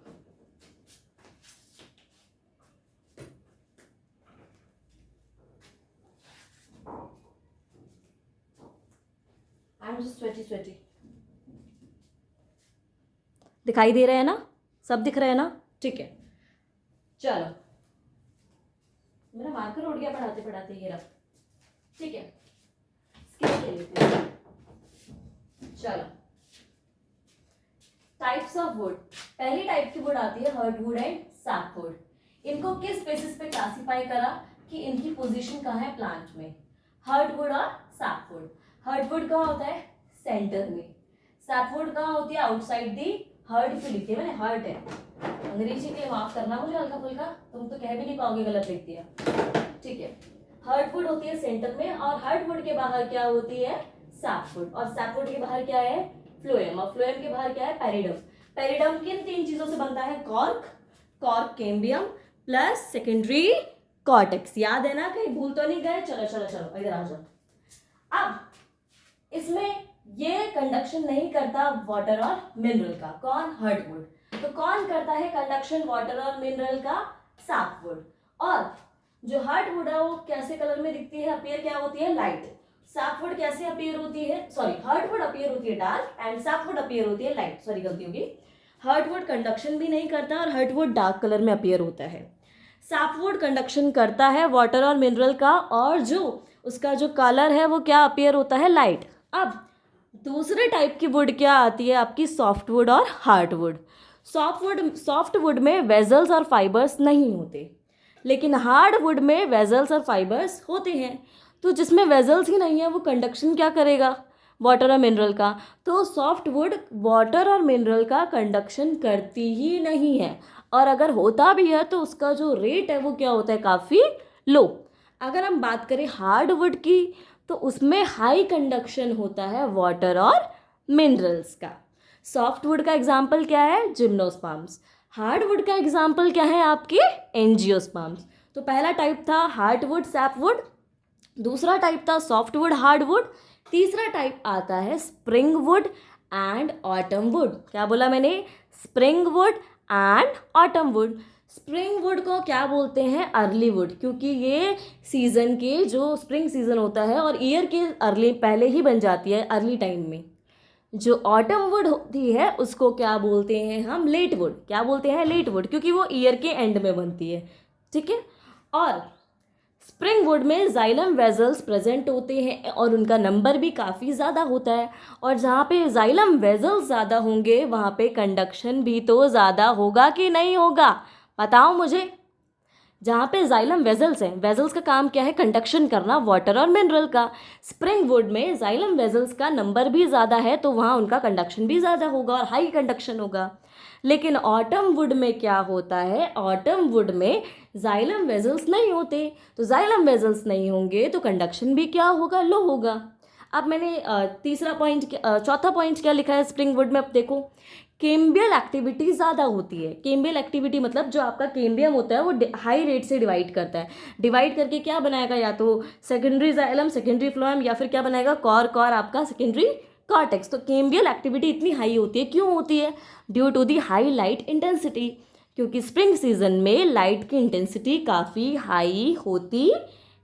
I am just sweaty sweaty. दिखाई दे रहे हैं ना, सब दिख रहे हैं ना? ठीक है, चलो। मेरा मार्कर उड़ गया पढ़ाते पढ़ाते, ये रहा। ठीक है, स्केल ले लेते हैं। चलो, टाइप्स ऑफ वुड। पहली टाइप की वुड आती है हार्डवुड एंड सैपवुड। इनको किस बेसिस पे क्लासिफाई करा कि इनकी पोजीशन कहाँ है प्लांट में? हार्डवुड और सैपवुड। हार्डवुड कहाँ होता है? सेंटर में। सैपवुड कहाँ होती है? आउटसाइड दी हर्ड पे लिखती है मैंने, हर्ट है। अंग्रेजी के लिए माफ करना मुझे हल्का फुल्का, तुम तो कह भी नहीं पाओगे, गलत लिख दिया। ठीक है, हार्डवुड होती है सेंटर में, और हार्डवुड के बाहर क्या होती है? सैपवुड। और सैपवुड के बाहर क्या है? फ्लोएम। और फ्लोएम के बाहर क्या है? पेरिडम। पेरिडम किन तीन चीजों से बनता है? Cork, cork cambium plus secondary cortex. याद है ना? कहीं भूल तो नहीं गए? चलो चलो चलो, इधर आ जाओ। अब इसमें ये कंडक्शन नहीं करता वाटर और मिनरल का। कौन? हार्डवुड। तो कौन करता है कंडक्शन वाटर और मिनरल का? सैपवुड। और जो हार्डवुड है वो कैसे कलर में दिखती है? अपीयर क्या होती है? लाइट। सैपवुड कैसे अपीयर होती है? सॉरी, हार्डवुड अपीयर होती है डार्क एंड सैपवुड अपीयर होती है लाइट। सॉरी, गलती होगी। हार्डवुड कंडक्शन भी नहीं करता और हार्डवुड डार्क कलर में अपीयर होता है। सैपवुड कंडक्शन करता है वाटर और मिनरल का, और जो उसका जो कलर है वो क्या अपीयर होता है? लाइट। अब दूसरे टाइप की वुड क्या आती है आपकी? सॉफ्टवुड और हार्डवुड। सॉफ्टवुड में वेजल्स और फाइबर्स नहीं होते, लेकिन हार्डवुड में वेजल्स और फाइबर्स होते हैं। तो जिसमें वेजल्स ही नहीं है वो कंडक्शन क्या करेगा? वाटर और मिनरल का। तो सॉफ्टवुड वाटर और मिनरल का कंडक्शन करती ही नहीं है, और अगर होता भी है तो उसका जो रेट है वो क्या होता है? काफ़ी लो। अगर हम बात करें हार्डवुड की, तो उसमें हाई कंडक्शन होता है वाटर और मिनरल्स का। सॉफ्टवुड का एग्जाम्पल क्या है? जिम्नोस्पर्म्स। हार्डवुड का एग्जाम्पल क्या है आपके? एंजियोस्पर्म्स। तो पहला टाइप था हार्डवुड सैपवुड, दूसरा टाइप था सॉफ्टवुड हार्डवुड, तीसरा टाइप आता है स्प्रिंगवुड एंड ऑटम वुड। क्या बोला मैंने? Springwood and autumn wood. Spring would को क्या बोलते हैं? अर्ली वुड, क्योंकि ये सीज़न के जो स्प्रिंग सीज़न होता है और ईयर के अर्ली पहले ही बन जाती है, अर्ली टाइम में। जो ऑटम वुड होती है उसको क्या बोलते हैं हम? Late wood. क्या बोलते हैं? लेट वुड, क्योंकि वो ईयर के एंड में बनती है। ठीक है, और स्प्रिंग वुड में जाइलम वेजल्स प्रेजेंट होते हैं और उनका नंबर भी काफ़ी ज़्यादा होता है, और जहाँ पे जाइलम वेजल्स ज़्यादा होंगे वहाँ पे कंडक्शन भी तो ज़्यादा होगा कि नहीं होगा? बताओ मुझे। जहाँ पे जाइलम वेजल्स हैं, वेजल्स का काम क्या है? कंडक्शन करना वाटर और मिनरल का। स्प्रिंग वुड में जाइलम वेजल्स का नंबर भी ज़्यादा है तो वहाँ उनका कंडक्शन भी ज़्यादा होगा और हाई कंडक्शन होगा। लेकिन ऑटम वुड में क्या होता है? ऑटम वुड में जाइलम वेजल्स नहीं होते, तो जाइलम वेजल्स नहीं होंगे तो कंडक्शन भी क्या होगा? लो होगा। अब मैंने चौथा पॉइंट क्या लिखा है स्प्रिंग वुड में? अब देखो, केम्बियल एक्टिविटी ज़्यादा होती है। केम्बियल एक्टिविटी मतलब जो आपका केम्बियम होता है वो हाई रेट से डिवाइड करता है। डिवाइड करके क्या बनाएगा? या तो सेकेंडरी जाइलम, सेकेंडरी फ्लोएम, या फिर क्या बनाएगा? कॉर कॉर आपका सेकेंडरी कॉर्टेक्स। तो कैम्बियल एक्टिविटी इतनी हाई होती है, क्यों होती है? Due to the high light intensity, क्योंकि स्प्रिंग सीजन में लाइट की इंटेंसिटी काफ़ी हाई होती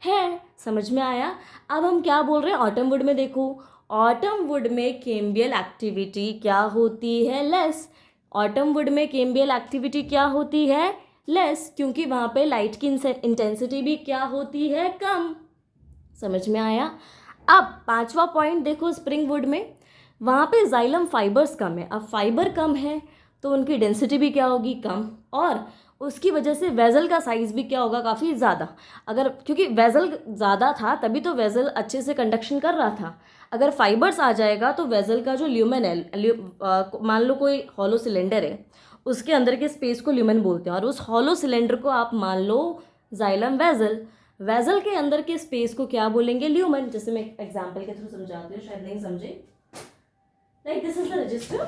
है। समझ में आया? अब हम क्या बोल रहे हैं ऑटम वुड में, देखो ऑटम वुड में कैम्बियल एक्टिविटी क्या होती है? लेस। ऑटम वुड में कैम्बियल एक्टिविटी क्या होती है? लेस, क्योंकि वहाँ पे लाइट की इंटेंसिटी भी क्या होती है? कम। समझ में आया? अब पांचवा पॉइंट देखो, स्प्रिंग वुड में वहाँ पे जाइलम फाइबर्स कम है। अब फाइबर कम है तो उनकी डेंसिटी भी क्या होगी? कम, और उसकी वजह से वेजल का साइज़ भी क्या होगा? काफ़ी ज़्यादा। अगर क्योंकि वेजल ज़्यादा था तभी तो वेजल अच्छे से कंडक्शन कर रहा था। अगर फाइबर्स आ जाएगा तो वेजल का जो ल्यूमेन है, मान लो कोई हॉलो सिलेंडर है, उसके अंदर के स्पेस को ल्यूमेन बोलते हैं, और उस हॉलो सिलेंडर को आप मान लो जाइलम वेजल, वेजल के अंदर के स्पेस को क्या बोलेंगे? ल्यूमेन। जैसे मैं एग्जाम्पल के थ्रू समझाती हूँ, शायद नहीं समझे। Like this is the register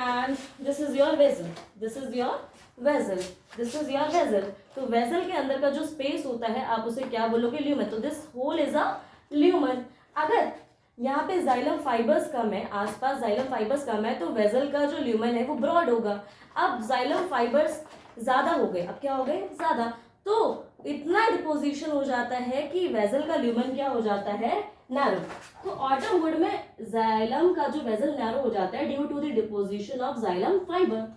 and this is your vessel, this is your vessel, this is your vessel। तो वेसल के अंदर का जो स्पेस होता है आप उसे क्या बोलोगे? ल्यूमेन। तो this hole is a lumen. अगर यहाँ पे जाइलम फाइबर्स कम है, आसपास जाइलम फाइबर्स कम है, तो वेसल का जो ल्यूमेन है वो ब्रॉड होगा। अब जाइलम फाइबर्स ज़्यादा हो गए, अब क्या हो गए? ज़्यादा। तो इतना डिपोजिशन हो जाता है कि वेसल का ल्यूमेन क्या हो जाता है? नैरो। तो ऑटम वुड में जाइलम का जो वेसल नैरो हो जाता है due to the deposition of xylem fibre.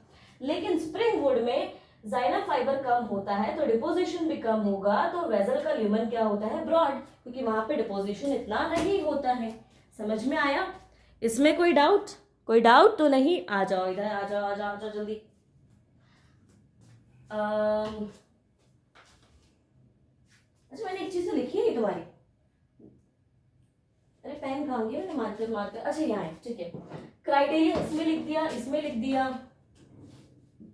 लेकिन स्प्रिंग वुड में जाइलम फाइबर कम होता है तो डिपोजिशन भी कम होगा, तो वेसल का ल्यूमेन क्या होता है? ब्रॉड, क्योंकि वहां पे डिपोजिशन इतना नहीं होता है। समझ में आया? इसमें कोई डाउट? कोई डाउट तो नहीं? आ जाओ इधर, आ जाओ आ जाओ आ जाओ जल्दी। अच्छा, मैंने एक चीज तो लिखी है तुम्हारी। अरे पेन कहाँ गया? मैंने मार्कर मार्कर, अच्छा यहाँ है, ठीक है। क्राइटेरिया इसमें लिख दिया, इसमें लिख दिया,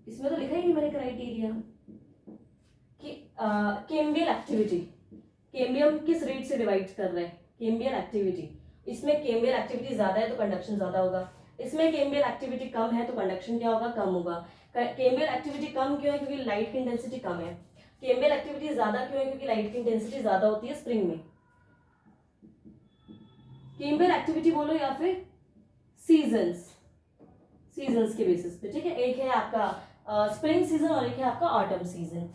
इसमें तो लिखा ही नहीं मैंने क्राइटेरिया कि कैम्बियल एक्टिविटी, कैम्बियम किस रेट से डिवाइड कर रहे हैं? कैम्बियल एक्टिविटी, इसमें कैम्बियल एक्टिविटी ज्यादा है तो कंडक्शन ज्यादा होगा, इसमें कैम्बियल एक्टिविटी कम है तो कंडक्शन क्या होगा? कम होगा। कैम्बियल एक्टिविटी कम क्यों है? क्योंकि लाइट की इंटेंसिटी कम है। कैम्बियल एक्टिविटी ज्यादा क्यों है? क्योंकि लाइट की इंटेंसिटी ज्यादा होती है स्प्रिंग में। कैम्बियल एक्टिविटी बोलो या फिर सीजन्स, सीजन्स के बेसिस पे, ठीक है। एक है आपका स्प्रिंग सीजन और एक है आपका ऑटम सीजन।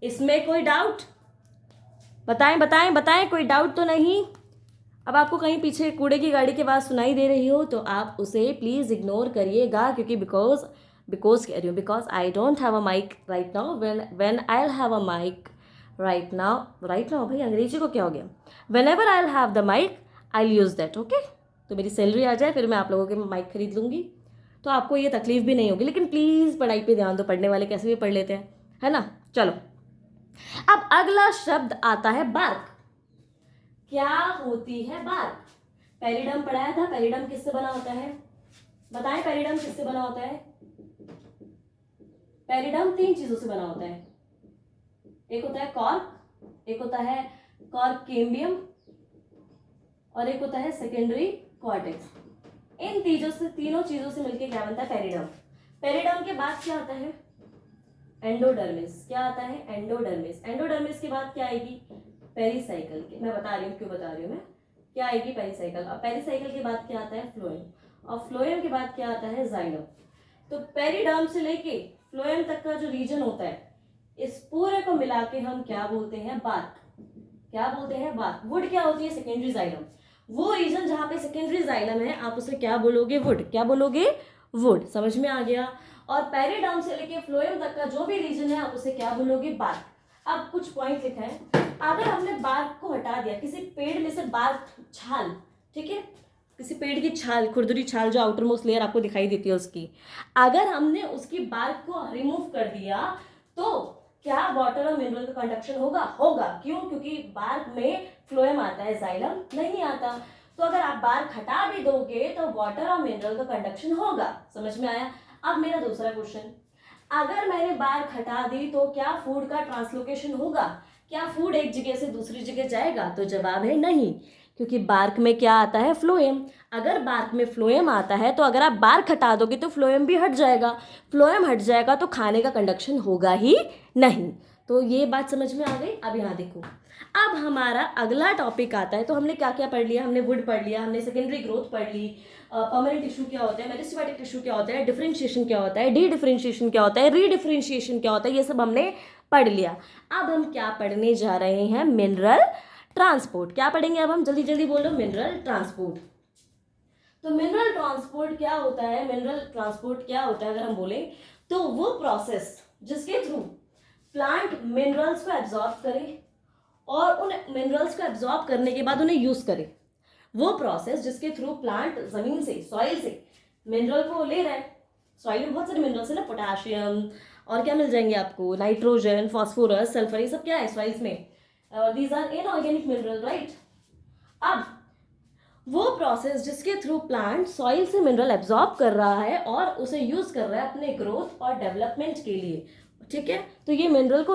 इसमें कोई डाउट? बताएं बताएं बताएं, कोई डाउट तो नहीं? अब आपको कहीं पीछे कूड़े की गाड़ी की आवाज सुनाई दे रही हो तो आप उसे प्लीज इग्नोर करिएगा, क्योंकि बिकॉज कह रही हूँ, because I don't have a mic right now. When I will have a mic right now भाई अंग्रेजी को क्या हो गया? Whenever I will have the mic I will use that, okay. तो मेरी सैलरी आ जाए फिर मैं आप लोगों के माइक खरीद लूँगी, तो आपको ये तकलीफ भी नहीं होगी। लेकिन प्लीज़ पढ़ाई पे ध्यान दो, पढ़ने वाले कैसे भी पढ़ लेते हैं, है ना। चलो, अब अगला शब्द आता है बार्क। क्या होती है बार्क? पेरिडम पढ़ाया था, पेरिडम किससे बना होता है? बताएं, पेरिडम किससे बना होता है? पेरिडम 3 चीजों से बना होता है। एक होता है कॉर्क, एक होता है कॉर्क कैम्बियम, और एक होता है सेकेंडरी कॉर्टेक्स। इन तीनों चीजों से मिलकर क्या बनता है? पेरिडम। पेरिडम के बाद क्या आता है? एंडोडर्मिस। क्या आता है? एंडोडर्मिस। एंडोडर्मिस के बाद क्या आएगी? पेरिसाइकल के। मैं बता रही हूँ क्यों बता रही हूँ मैं, क्या आएगी? पेरिसाइकल। अब पेरिसाइकल के बाद क्या आता है? फ्लोएम, और फ्लोएम के बाद क्या आता है? जाइलम। तो पेरिडर्म से लेके फ्लोएम तक का जो रीजन होता है, इस पूरे को मिला के हम क्या बोलते हैं? बार्क। क्या बोलते हैं? बार्क। वुड क्या होती है? Secondary xylem. वो रीजन जहां पे सेकेंडरी जाइलम है आप उसे क्या बोलोगे? वुड। क्या बोलोगे? वुड। समझ में आ गया। और पेरिडर्म से लेके फ्लोएम तक का जो भी रीजन है आप उसे क्या बोलोगे? बार्क। अब कुछ पॉइंट लिखा है, अगर हमने बार्क को हटा दिया, किसी पेड़ में से बार्क, छाल, ठीक है, किसी पेड़ की छाल, खुरदुरी छाल जो आउटर मोस्ट लेयर आपको दिखाई देती है उसकी, अगर हमने उसकी बार्क को रिमूव कर दिया तो क्या वाटर और मिनरल का कंडक्शन होगा? होगा। क्यों? क्योंकि बार्क में फ्लोएम आता है, जाइलम नहीं आता। तो अगर आप बार्क हटा भी दोगे तो वाटर और मिनरल का कंडक्शन होगा। समझ में आया? अब मेरा दूसरा क्वेश्चन, अगर मैंने बार्क हटा दी तो क्या फूड का ट्रांसलोकेशन होगा? क्या फूड एक जगह से दूसरी जगह जाएगा? तो जवाब है नहीं, क्योंकि बार्क में क्या आता है? फ्लोएम। अगर बार्क में फ्लोएम आता है तो अगर आप बार्क हटा दोगे तो फ्लोएम भी हट जाएगा। फ्लोएम हट जाएगा तो खाने का कंडक्शन होगा ही नहीं। तो ये बात समझ में आ गई। अब यहाँ देखो, अब हमारा अगला टॉपिक आता है। तो हमने क्या क्या पढ़ लिया, हमने वुड पढ़ लिया, हमने सेकेंडरी ग्रोथ पढ़ ली, परमानेंट टिश्यू क्या होता है, मेरिस्टेमेटिक टिश्यू क्या होता है, डिफरेंशिएशन क्या होता है, डी डिफरेंशिएशन क्या होता है, रीडिफरेंशिएशन क्या होता है, ये सब हमने पढ़ लिया। अब हम क्या पढ़ने जा रहे हैं, मिनरल ट्रांसपोर्ट। क्या पढ़ेंगे अब हम, जल्दी जल्दी बोलो, मिनरल ट्रांसपोर्ट। तो मिनरल ट्रांसपोर्ट क्या होता है, मिनरल ट्रांसपोर्ट क्या होता है अगर हम बोलें तो वो प्रोसेस जिसके थ्रू प्लांट मिनरल्स को एब्जॉर्ब करे और उन मिनरल्स को एब्जॉर्ब करने के बाद उन्हें यूज करे, वो प्रोसेस जिसके थ्रू प्लांट जमीन से, सॉइल से मिनरल को ले रहा है। सॉइल में बहुत सारे मिनरल्स है ना, पोटाशियम और क्या मिल जाएंगे आपको, नाइट्रोजन, फास्फोरस, सल्फर, ये सब क्या है सॉइल्स में, these are inorganic mineral, right. अब वो प्रोसेस जिसके थ्रू प्लांट सॉइल से मिनरल एब्जॉर्ब कर रहा है और उसे यूज कर रहा है अपने ग्रोथ और डेवलपमेंट के लिए, ठीक है। तो ये मिनरल को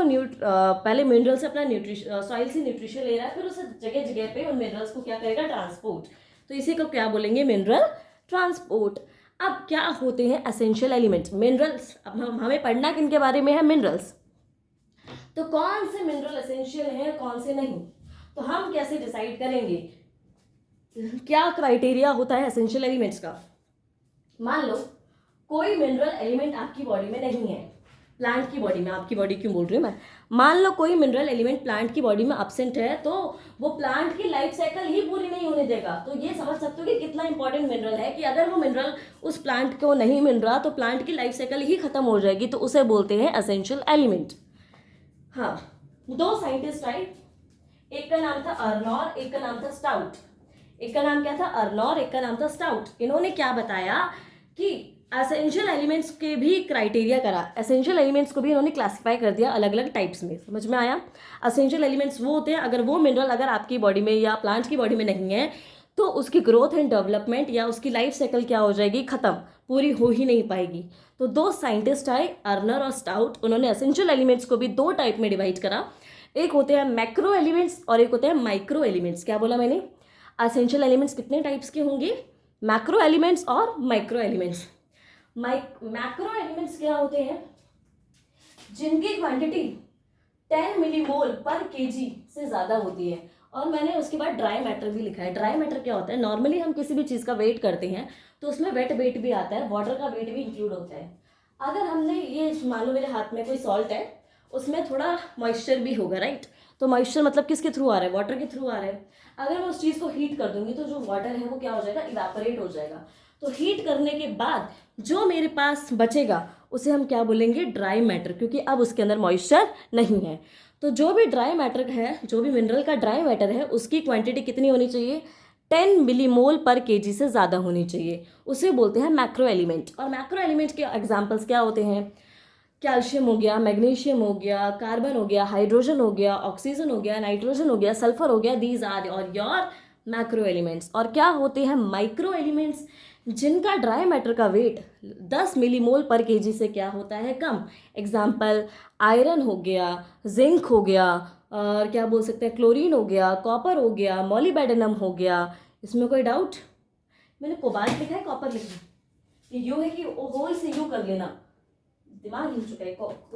पहले मिनरल से अपना न्यूट्रिशन, सॉइल से न्यूट्रिशन ले रहा है, फिर उसे जगह जगह पे उन मिनरल्स को क्या करेगा, ट्रांसपोर्ट। तो इसी को क्या बोलेंगे, मिनरल ट्रांसपोर्ट। अब क्या होते हैं एसेंशियल एलिमेंट्स, मिनरल्स। अब हमें पढ़ना किन के बारे में है, मिनरल्स। तो कौन से मिनरल एसेंशियल हैं, कौन से नहीं, तो हम कैसे डिसाइड करेंगे, क्या क्राइटेरिया होता है एसेंशियल एलिमेंट्स का। मान लो कोई मिनरल एलिमेंट आपकी बॉडी में नहीं है, प्लांट की बॉडी में, आपकी बॉडी क्यों बोल रही हूँ मैं, मान लो कोई मिनरल एलिमेंट प्लांट की बॉडी में एब्सेंट है, तो वो प्लांट की लाइफ साइकिल ही पूरी नहीं होने देगा। तो ये समझ सकते हो कि कितना इंपॉर्टेंट मिनरल है, कि अगर वो मिनरल उस प्लांट को नहीं मिल रहा तो प्लांट की लाइफ साइकिल ही खत्म हो जाएगी, तो उसे बोलते हैं एसेंशियल एलिमेंट। हाँ, दो साइंटिस्ट आए, एक का नाम था अर्नॉर, एक का नाम था स्टाउट। एक का नाम क्या था, अर्नॉर, एक का नाम था स्टाउट। इन्होंने क्या बताया कि एसेंशियल एलिमेंट्स के भी क्राइटेरिया करा, एसेंशियल एलिमेंट्स को भी इन्होंने क्लासिफाई कर दिया अलग अलग टाइप्स में। समझ में आया। एसेंशियल एलिमेंट्स वो होते हैं अगर वो मिनरल अगर आपकी बॉडी में या प्लांट की बॉडी में नहीं है तो उसकी ग्रोथ एंड डेवलपमेंट या उसकी लाइफ साइकिल क्या हो जाएगी, खत्म, पूरी हो ही नहीं पाएगी। तो दो साइंटिस्ट आए, अर्नर और स्टाउट। उन्होंने एसेंशियल एलिमेंट्स को भी दो टाइप में डिवाइड करा, एक होते हैं मैक्रो एलिमेंट्स और एक होते हैं माइक्रो एलिमेंट्स। क्या बोला मैंने, एसेंशियल एलिमेंट्स कितने टाइप्स के होंगे, मैक्रो एलिमेंट्स और माइक्रो एलिमेंट्स। मैक्रो एलिमेंट्स क्या होते हैं, जिनकी क्वांटिटी 10 मिलीमोल पर केजी से ज़्यादा होती है। और मैंने उसके बाद ड्राई मैटर भी लिखा है। ड्राई मैटर क्या होता है, नॉर्मली हम किसी भी चीज़ का वेट करते हैं तो उसमें वेट वेट भी आता है, वाटर का वेट भी इंक्लूड होता है। अगर हमने ये मान लो मेरे हाथ में कोई सॉल्ट है, उसमें थोड़ा मॉइस्चर भी होगा, राइट। तो मॉइस्चर मतलब किसके थ्रू आ रहा है, वाटर के थ्रू आ रहा है। अगर मैं उस चीज़ को हीट कर दूंगी तो जो वाटर है वो क्या हो जाएगा, इवेपोरेट हो जाएगा। तो हीट करने के बाद जो मेरे पास बचेगा उसे हम क्या बोलेंगे, ड्राई मैटर, क्योंकि अब उसके अंदर मॉइस्चर नहीं है। तो जो भी ड्राई मैटर है, जो भी मिनरल का ड्राई मैटर है, उसकी क्वांटिटी कितनी होनी चाहिए, 10 मिलीमोल पर केजी से ज़्यादा होनी चाहिए, उसे बोलते हैं मैक्रो एलिमेंट। और मैक्रो एलिमेंट के एग्जाम्पल्स क्या होते हैं, कैल्शियम हो गया, मैग्नीशियम हो गया, कार्बन हो गया, हाइड्रोजन हो गया, ऑक्सीजन हो गया, नाइट्रोजन हो गया, सल्फर हो गया, दीज आर और योर मैक्रो एलिमेंट्स। और क्या होते हैं माइक्रो एलिमेंट्स, जिनका ड्राई मैटर का वेट 10 मिलीमोल पर केजी से क्या होता है, कम। एग्जाम्पल आयरन हो गया, जिंक हो गया, और क्या बोल सकते हैं, क्लोरीन हो गया, कॉपर हो गया, मॉलिबेडेनम हो गया। इसमें कोई डाउट, मैंने कोबाल्ट लिखा है, कॉपर लिखा है, ये यू है कि होल से यू कर लेना, दिमाग हिल चुका है।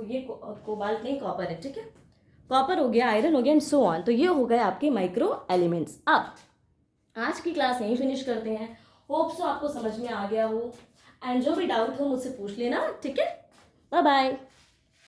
ये कोबाल्ट नहीं, कॉपर है, ठीक है। कॉपर हो गया, आयरन हो गया एंड सो ऑन। तो ये हो गए आपके माइक्रो एलिमेंट्स। अब आज की क्लास यहीं फिनिश करते हैं। होप सो आपको समझ में आ गया हो, एंड जो भी डाउट हो मुझसे पूछ लेना, ठीक है। Bye bye.